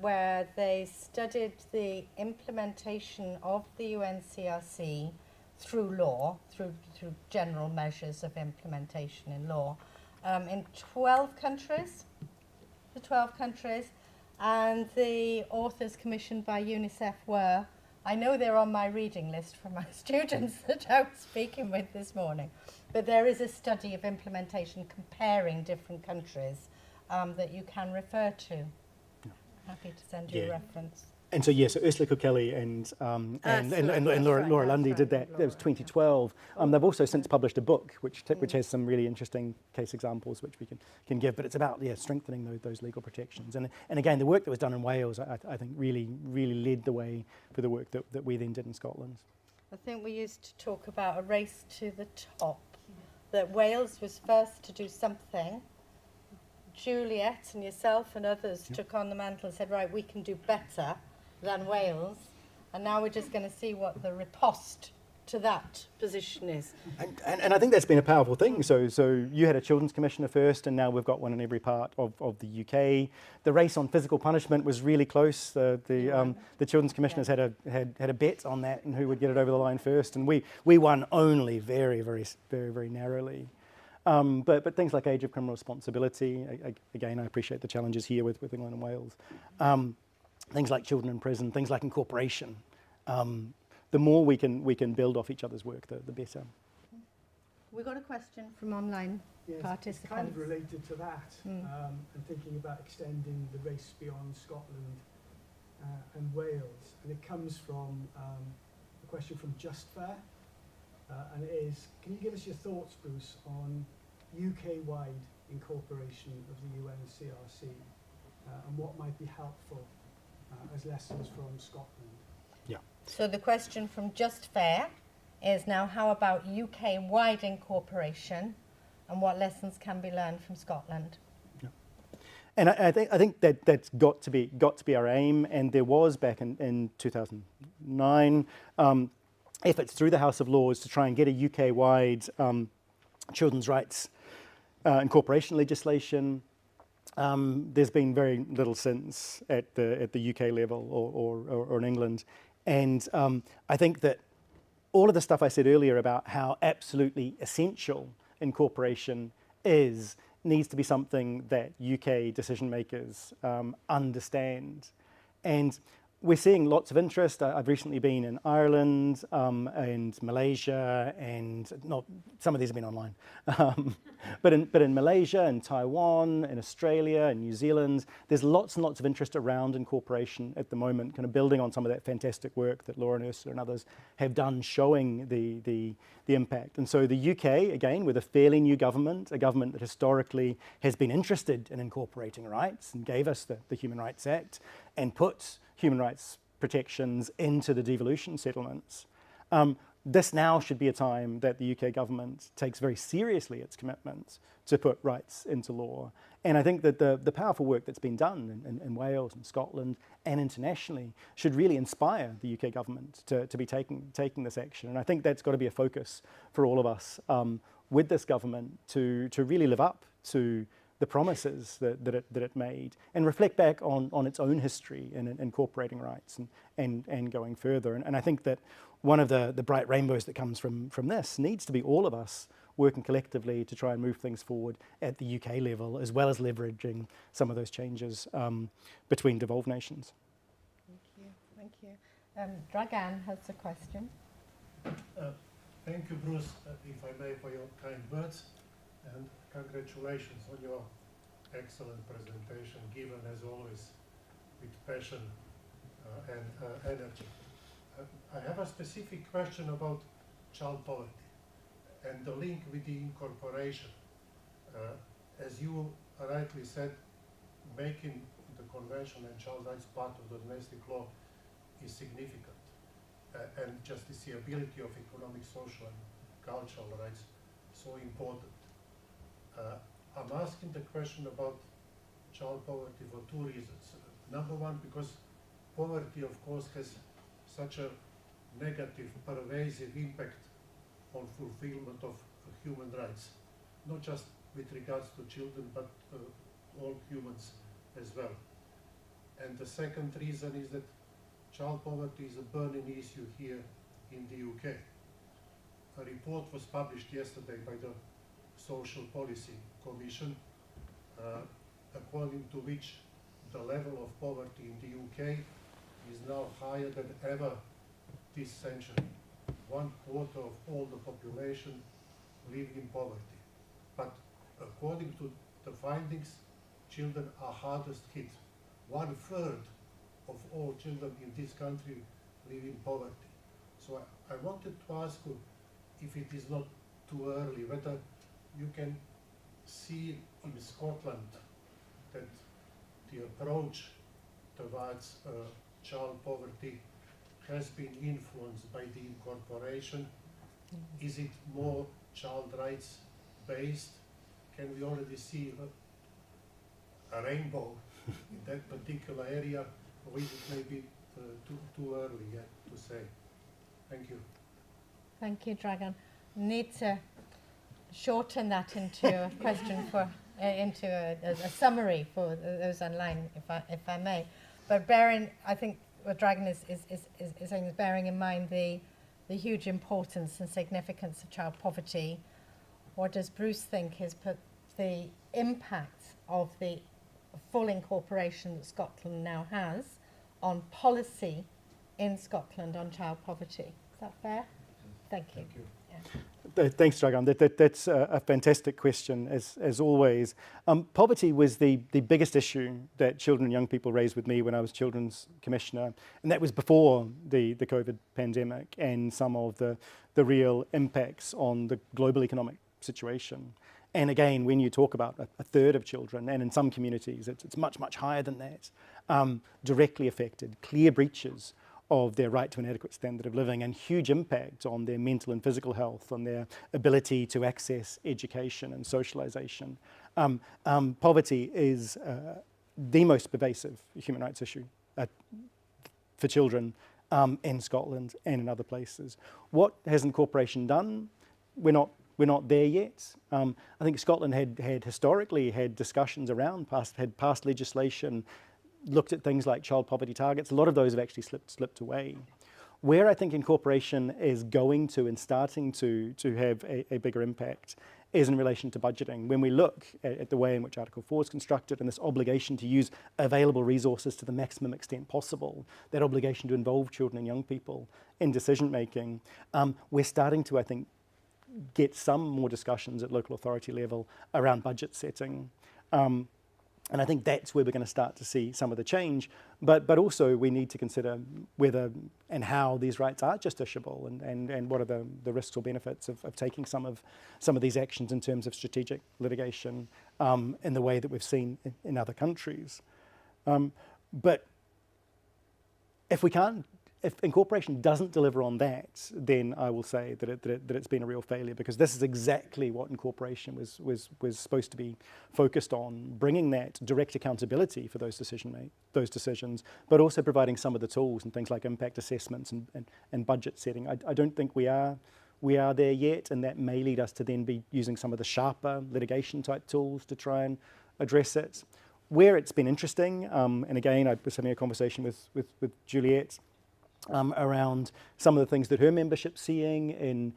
where they studied the implementation of the UNCRC through law, through general measures of implementation in law, in 12 countries. The 12 countries. And the authors commissioned by UNICEF were, I know they're on my reading list for my students that I was speaking with this morning, but there is a study of implementation comparing different countries that you can refer to. Yeah. Happy to send you a reference. And so, so Ursula Cook-Kelly and Laura Lundy did that. That was 2012. They've also since published a book which has some really interesting case examples which we can give. But it's about strengthening those legal protections. And again, the work that was done in Wales, I think, really led the way for the work that we then did in Scotland. I think we used to talk about a race to the top. That Wales was first to do something. Juliet and yourself and others took on the mantle and said, right, we can do better than Wales, and now we're just going to see what the riposte to that position is. And I think that's been a powerful thing. So you had a Children's Commissioner first, and now we've got one in every part of the UK. The race on physical punishment was really close. The Children's Commissioners had a bet on that and who would get it over the line first, and we won only very narrowly. But things like age of criminal responsibility, again, I appreciate the challenges here with England and Wales. Things like children in prison, things like incorporation. The more we can build off each other's work, the better. We got a question from online participants. It's kind of related to that, and thinking about extending the race beyond Scotland and Wales. And it comes from a question from Just Fair, and it is, can you give us your thoughts, Bruce, on UK-wide incorporation of the UNCRC and what might be helpful as lessons from Scotland? Yeah. So the question from Just Fair is now, how about UK-wide incorporation and what lessons can be learned from Scotland? Yeah. And I think that's got to be our aim. And there was back in 2009 efforts through the House of Lords to try and get a UK-wide children's rights incorporation legislation. There's been very little since at the UK level or in England, and I think that all of the stuff I said earlier about how absolutely essential incorporation needs to be something that UK decision makers understand. And we're seeing lots of interest. I've recently been in Ireland and Malaysia, and not some of these have been online, but in Malaysia and Taiwan and Australia and New Zealand, there's lots and lots of interest around incorporation at the moment, kind of building on some of that fantastic work that Laura and Ursula and others have done, showing the impact. And so the UK, again, with a fairly new government, a government that historically has been interested in incorporating rights and gave us the Human Rights Act and put human rights protections into the devolution settlements. This now should be a time that the UK government takes very seriously its commitment to put rights into law. And I think that the powerful work that's been done in Wales and Scotland and internationally should really inspire the UK government to be taking this action. And I think that's got to be a focus for all of us with this government to really live up to the promises that it made and reflect back on its own history in incorporating rights and going further. And I think that one of the bright rainbows that comes from this needs to be all of us working collectively to try and move things forward at the UK level, as well as leveraging some of those changes between devolved nations. Thank you. Dragan has a question. Thank you, Bruce, if I may, for your kind words, and congratulations on your excellent presentation, given as always with passion and energy. I have a specific question about child poverty and the link with the incorporation. As you rightly said, making the convention and child rights part of the domestic law is significant, and justiciability of economic, social and cultural rights so important. I'm asking the question about child poverty for two reasons. Number one, because poverty, of course, has such a negative, pervasive impact on fulfillment of human rights, not just with regards to children, but all humans as well. And the second reason is that child poverty is a burning issue here in the UK. A report was published yesterday by the Social Policy Commission, according to which the level of poverty in the UK is now higher than ever this century. 1/4 of all the population live in poverty. But according to the findings, children are hardest hit. 1/3 of all children in this country live in poverty. So I wanted to ask you, if it is not too early, whether you can see in Scotland that the approach towards child poverty has been influenced by the incorporation. Is it more child rights based? Can we already see a rainbow in that particular area, or is it maybe too early yet to say? Thank you. Thank you, Dragan. Need to shorten that into a question for into a summary for those online, if I may. But I think what Dragan is saying is bearing in mind the huge importance and significance of child poverty. What does Bruce think is the impact of the full incorporation that Scotland now has on policy in Scotland on child poverty? Is that fair? Thank you. Thank you. Yeah. Thanks, Dragan. That's a fantastic question, as always. Poverty was the biggest issue that children and young people raised with me when I was Children's Commissioner, and that was before the COVID pandemic and some of the real impacts on the global economic situation. And again, when you talk about a third of children, and in some communities it's much, much higher than that, directly affected, clear breaches of their right to an adequate standard of living, and huge impact on their mental and physical health, on their ability to access education and socialisation. Poverty is the most pervasive human rights issue for children in Scotland and in other places. What has incorporation done? We're not there yet. I think Scotland had historically had discussions around, had passed legislation, looked at things like child poverty targets. A lot of those have actually slipped away. Where I think incorporation is going to and starting to have a bigger impact is in relation to budgeting. When we look at the way in which Article 4 is constructed and this obligation to use available resources to the maximum extent possible, that obligation to involve children and young people in decision making, we're starting to, I think, get some more discussions at local authority level around budget setting. And I think that's where we're going to start to see some of the change. But also we need to consider whether and how these rights are justiciable and what are the risks or benefits of taking some of these actions in terms of strategic litigation in the way that we've seen in other countries. But if incorporation doesn't deliver on that, then I will say that it's been a real failure, because this is exactly what incorporation was supposed to be focused on, bringing that direct accountability for those decisions, but also providing some of the tools and things like impact assessments and budget setting. I don't think we are there yet, and that may lead us to then be using some of the sharper litigation type tools to try and address it. Where it's been interesting, and again, I was having a conversation with Juliet around some of the things that her membership's seeing in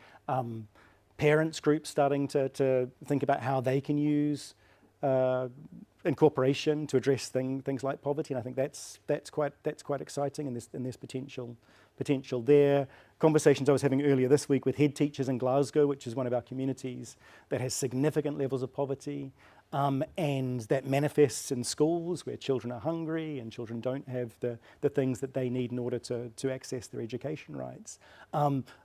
parents groups starting to think about how they can use incorporation to address things like poverty, and I think that's quite exciting, and there's potential there. Conversations I was having earlier this week with head teachers in Glasgow, which is one of our communities that has significant levels of poverty, and that manifests in schools where children are hungry and children don't have the things that they need in order to access their education rights.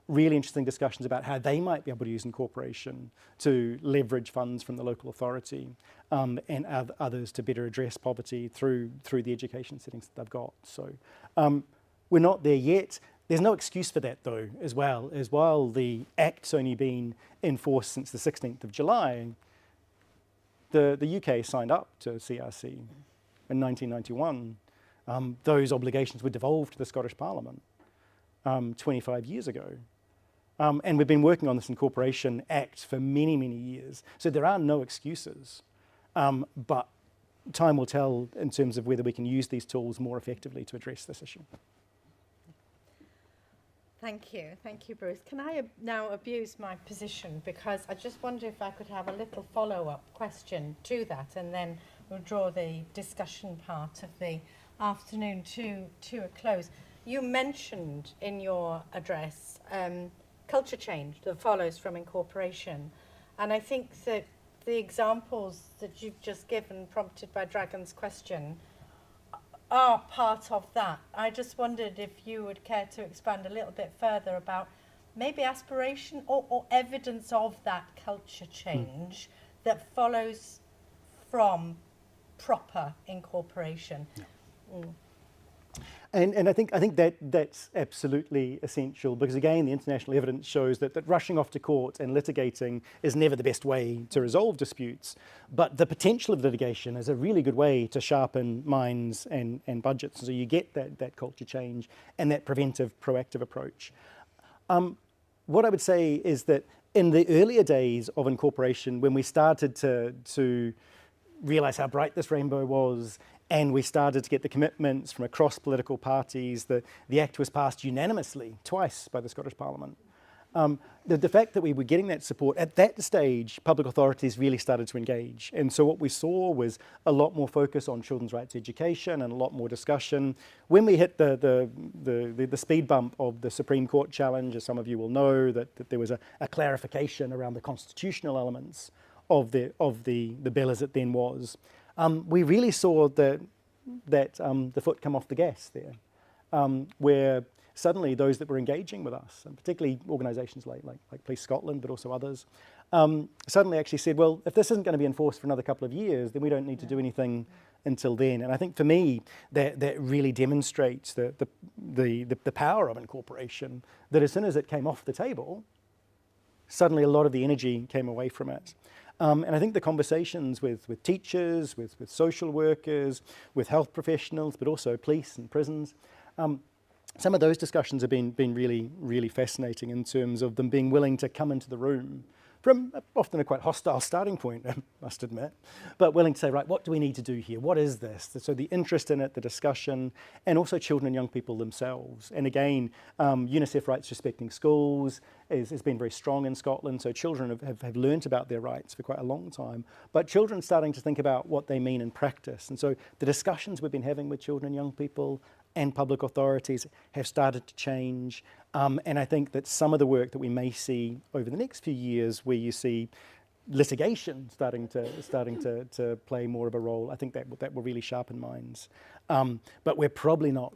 Really interesting discussions about how they might be able to use incorporation to leverage funds from the local authority and others to better address poverty through the education settings that they've got. So we're not there yet. There's no excuse for that, though, as well, as while the Act's only been in force since the 16th of July, the UK signed up to CRC in 1991. Those obligations were devolved to the Scottish Parliament 25 years ago. And we've been working on this Incorporation Act for many, many years. So there are no excuses. But time will tell in terms of whether we can use these tools more effectively to address this issue. Thank you, Bruce. Can I now abuse my position, because I just wonder if I could have a little follow-up question to that, and then we'll draw the discussion part of the afternoon to a close. You mentioned in your address culture change that follows from incorporation, and I think that the examples that you've just given, prompted by Dragon's question, are part of that. I just wondered if you would care to expand a little bit further about maybe aspiration or evidence of that culture change that follows from proper incorporation. And I think that's absolutely essential, because again, the international evidence shows that rushing off to court and litigating is never the best way to resolve disputes. But the potential of litigation is a really good way to sharpen minds and budgets. So you get that culture change and that preventive, proactive approach. What I would say is that in the earlier days of incorporation, when we started to realize how bright this rainbow was, and we started to get the commitments from across political parties, the Act was passed unanimously twice by the Scottish Parliament. The fact that we were getting that support, at that stage, public authorities really started to engage. And so what we saw was a lot more focus on children's rights education and a lot more discussion. When we hit the speed bump of the Supreme Court challenge, as some of you will know, that there was a clarification around the constitutional elements of the bill as it then was, we really saw that the foot come off the gas there, where suddenly those that were engaging with us, and particularly organisations like Police Scotland, but also others, suddenly actually said, well, if this isn't going to be enforced for another couple of years, then we don't need to do anything until then. And I think for me, that really demonstrates the power of incorporation, that as soon as it came off the table, suddenly a lot of the energy came away from it. And I think the conversations with teachers, with social workers, with health professionals, but also police and prisons, some of those discussions have been really, really fascinating in terms of them being willing to come into the room from often a quite hostile starting point, I must admit, but willing to say, right, what do we need to do here? What is this? So the interest in it, the discussion, and also children and young people themselves. And again, UNICEF Rights Respecting Schools has been very strong in Scotland, so children have learnt about their rights for quite a long time, but children starting to think about what they mean in practice. And so the discussions we've been having with children and young people and public authorities have started to change. And I think that some of the work that we may see over the next few years, where you see litigation starting to play more of a role, I think that will really sharpen minds. But we're probably not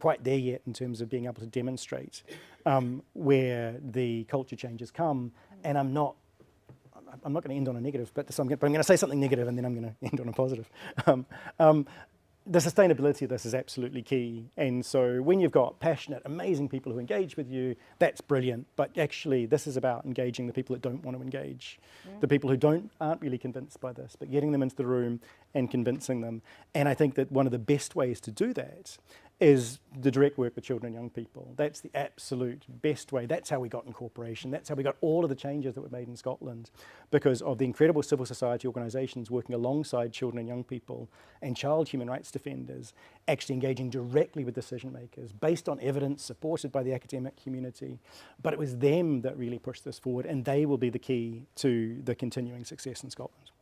quite there yet in terms of being able to demonstrate where the culture changes come. And I'm not going to end on a negative, but I'm going to say something negative and then I'm going to end on a positive. The sustainability of this is absolutely key. And so when you've got passionate, amazing people who engage with you, that's brilliant. But actually, this is about engaging the people that don't want to engage, the people who aren't really convinced by this, but getting them into the room and convincing them. And I think that one of the best ways to do that is the direct work with children and young people. That's the absolute best way. That's how we got incorporation. That's how we got all of the changes that were made in Scotland, because of the incredible civil society organisations working alongside children and young people and child human rights defenders, actually engaging directly with decision makers based on evidence supported by the academic community. But it was them that really pushed this forward, and they will be the key to the continuing success in Scotland.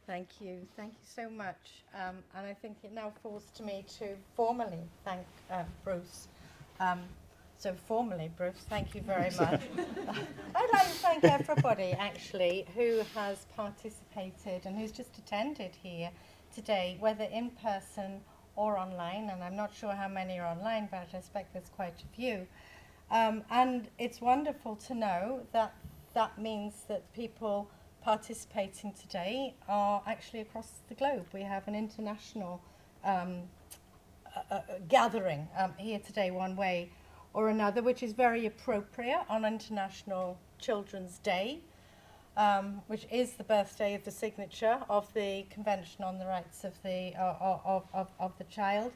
Thank you so much. And I think it now falls to me to formally thank Bruce. So formally, Bruce, thank you very much. I'd like to thank everybody, actually, who has participated and who's just attended here today, whether in person or online. And I'm not sure how many are online, but I expect there's quite a few. And it's wonderful to know that that means that people participating today are actually across the globe. We have an international gathering here today, one way or another, which is very appropriate on International Children's Day, which is the birthday of the signature of the Convention on the Rights of the Child.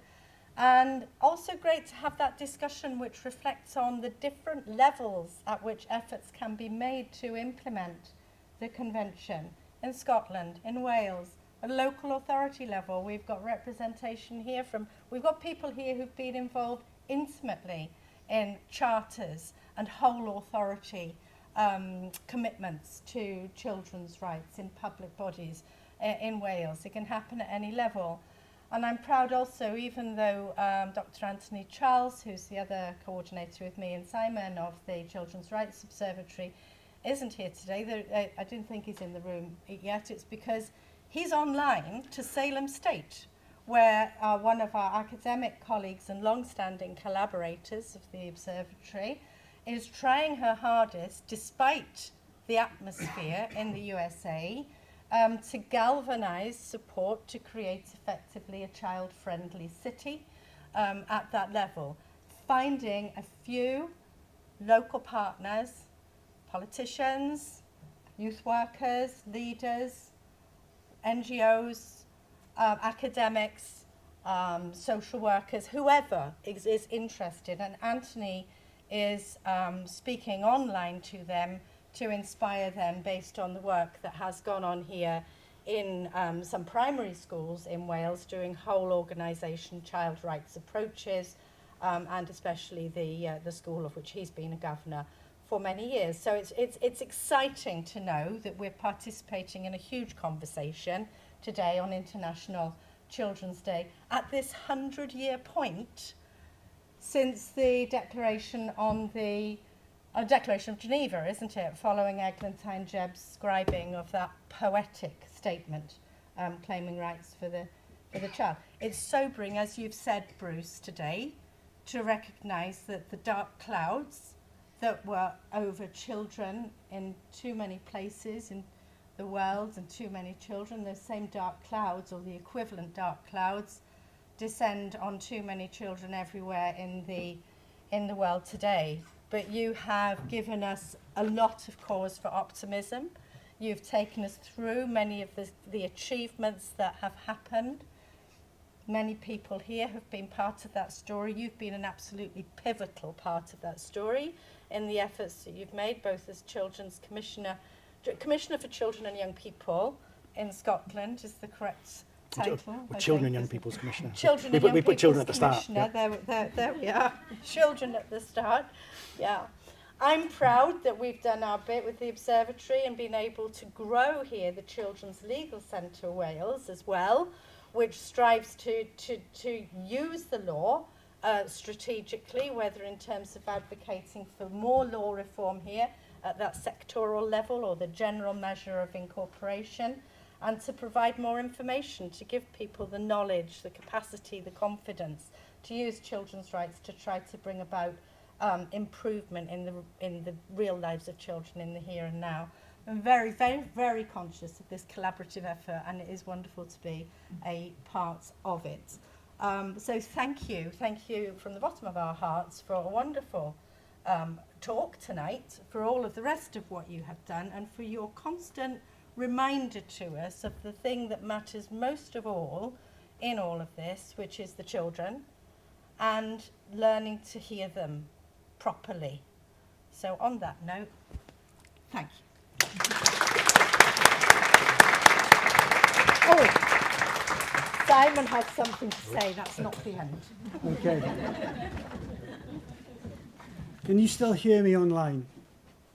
And also great to have that discussion which reflects on the different levels at which efforts can be made to implement the Convention in Scotland, in Wales, at local authority level. We've got representation here we've got people here who've been involved intimately in charters and whole authority commitments to children's rights in public bodies in Wales. It can happen at any level. And I'm proud also, even though Dr. Anthony Charles, who's the other coordinator with me and Simon of the Children's Rights Observatory, isn't here today. I didn't think he's in the room yet. It's because he's online to Salem State, where one of our academic colleagues and long-standing collaborators of the observatory is trying her hardest, despite the atmosphere in the USA, to galvanize support to create effectively a child-friendly city at that level, finding a few local partners, politicians, youth workers, leaders, NGOs, academics, social workers, whoever is interested. And Anthony is speaking online to them to inspire them based on the work that has gone on here in some primary schools in Wales, doing whole organisation child rights approaches, and especially the school of which he's been a governor for many years. So it's exciting to know that we're participating in a huge conversation today on International Children's Day at this 100-year point since the declaration on the Declaration of Geneva, isn't it? Following Eglantine Jebb's scribing of that poetic statement claiming rights for the child. It's sobering, as you've said, Bruce, today, to recognise that the dark clouds that were over children in too many places in the world and too many children, those same dark clouds, or the equivalent dark clouds, descend on too many children everywhere in the world today. But you have given us a lot of cause for optimism. You've taken us through many of the achievements that have happened. Many people here have been part of that story. You've been an absolutely pivotal part of that story in the efforts that you've made, both as Children's Commissioner for Children and Young People in Scotland is the correct title. Children and Young People's Commissioner. Children and Young we put children at the People's start. Commissioner. There we are. Children at the start. Yeah. I'm proud that we've done our bit with the Observatory and been able to grow here the Children's Legal Centre Wales as well, which strives to use the law strategically, whether in terms of advocating for more law reform here at that sectoral level or the general measure of incorporation, and to provide more information, to give people the knowledge, the capacity, the confidence to use children's rights to try to bring about improvement in the real lives of children in the here and now. I'm very, very, very conscious of this collaborative effort, and it is wonderful to be a part of it. So thank you from the bottom of our hearts for a wonderful talk tonight, for all of the rest of what you have done, and for your constant reminder to us of the thing that matters most of all in all of this, which is the children, and learning to hear them properly. So on that note, thank you. Oh, Simon has something to say. That's not the end. Okay. Can you still hear me online?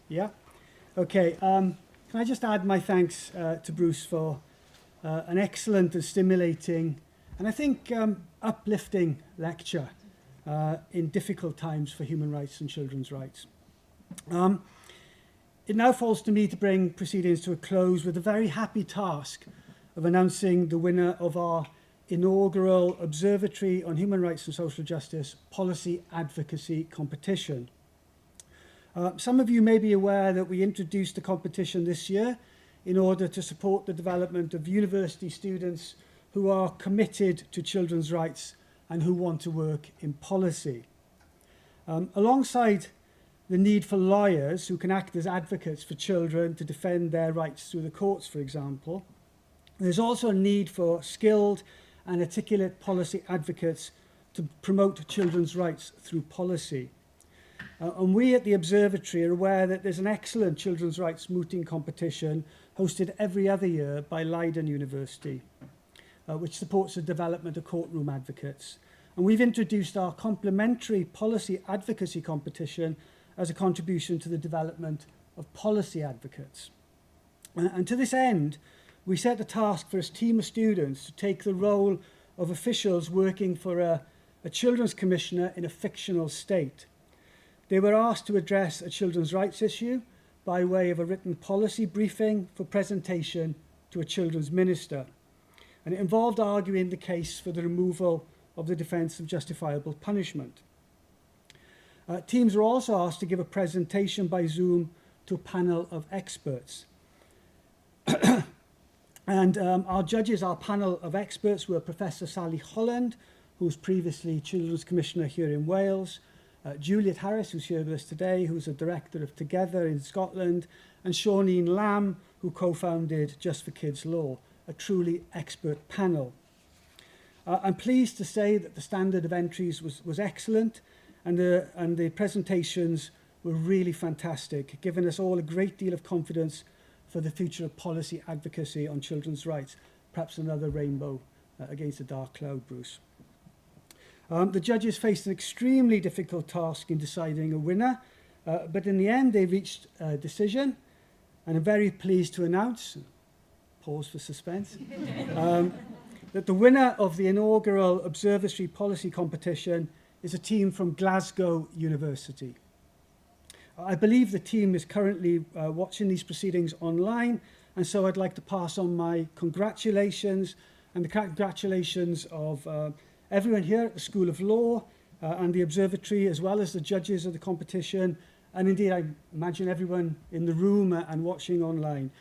Yeah? Okay. Can I just add my thanks to Bruce for an excellent and stimulating and I think uplifting lecture in difficult times for human rights and children's rights. It now falls to me to bring proceedings to a close with a very happy task of announcing the winner of our inaugural Observatory on Human Rights and Social Justice Policy Advocacy Competition. Some of you may be aware that we introduced the competition this year in order to support the development of university students who are committed to children's rights and who want to work in policy. Alongside the need for lawyers who can act as advocates for children to defend their rights through the courts, for example, there's also a need for skilled and articulate policy advocates to promote children's rights through policy. And we at the Observatory are aware that there's an excellent children's rights mooting competition hosted every other year by Leiden University, which supports the development of courtroom advocates. And we've introduced our complementary policy advocacy competition as a contribution to the development of policy advocates. And to this end, we set a task for a team of students to take the role of officials working for a children's commissioner in a fictional state. They were asked to address a children's rights issue by way of a written policy briefing for presentation to a children's minister. And it involved arguing the case for the removal of the defence of justifiable punishment. Teams were also asked to give a presentation by Zoom to a panel of experts. And our judges, our panel of experts, were Professor Sally Holland, who was previously Children's Commissioner here in Wales, Juliet Harris, who's here with us today, who's a director of Together in Scotland, and Shauneen Lamb, who co-founded Just for Kids Law, a truly expert panel. I'm pleased to say that the standard of entries was excellent, and the presentations were really fantastic, giving us all a great deal of confidence for the future of policy advocacy on children's rights. Perhaps another rainbow against a dark cloud, Bruce. The judges faced an extremely difficult task in deciding a winner, but in the end they reached a decision, and I'm very pleased to announce, pause for suspense, that the winner of the inaugural Observatory Policy Competition is a team from Glasgow University. I believe the team is currently watching these proceedings online, and so I'd like to pass on my congratulations and the congratulations of everyone here at the School of Law and the Observatory, as well as the judges of the competition, and indeed I imagine everyone in the room and watching online.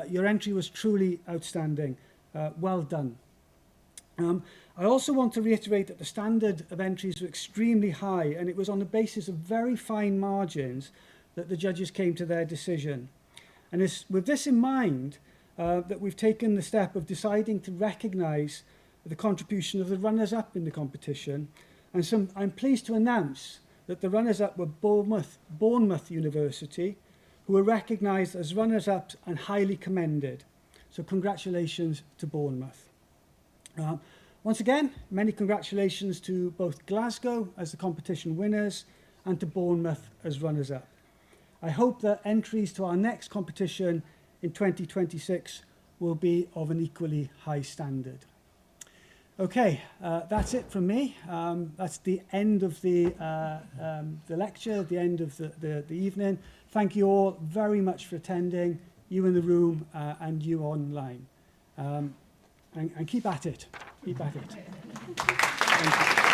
Your entry was truly outstanding. Well done. I also want to reiterate that the standard of entries were extremely high, and it was on the basis of very fine margins that the judges came to their decision. And it's with this in mind that we've taken the step of deciding to recognise the contribution of the runners-up in the competition, and I'm pleased to announce that the runners-up were Bournemouth University, who were recognised as runners-up and highly commended. So congratulations to Bournemouth. Once again, many congratulations to both Glasgow as the competition winners and to Bournemouth as runners-up. I hope that entries to our next competition in 2026 will be of an equally high standard. Okay, that's it from me. That's the end of the lecture, the end of the evening. Thank you all very much for attending, you in the room and you online. And keep at it. Keep at it. Thank you.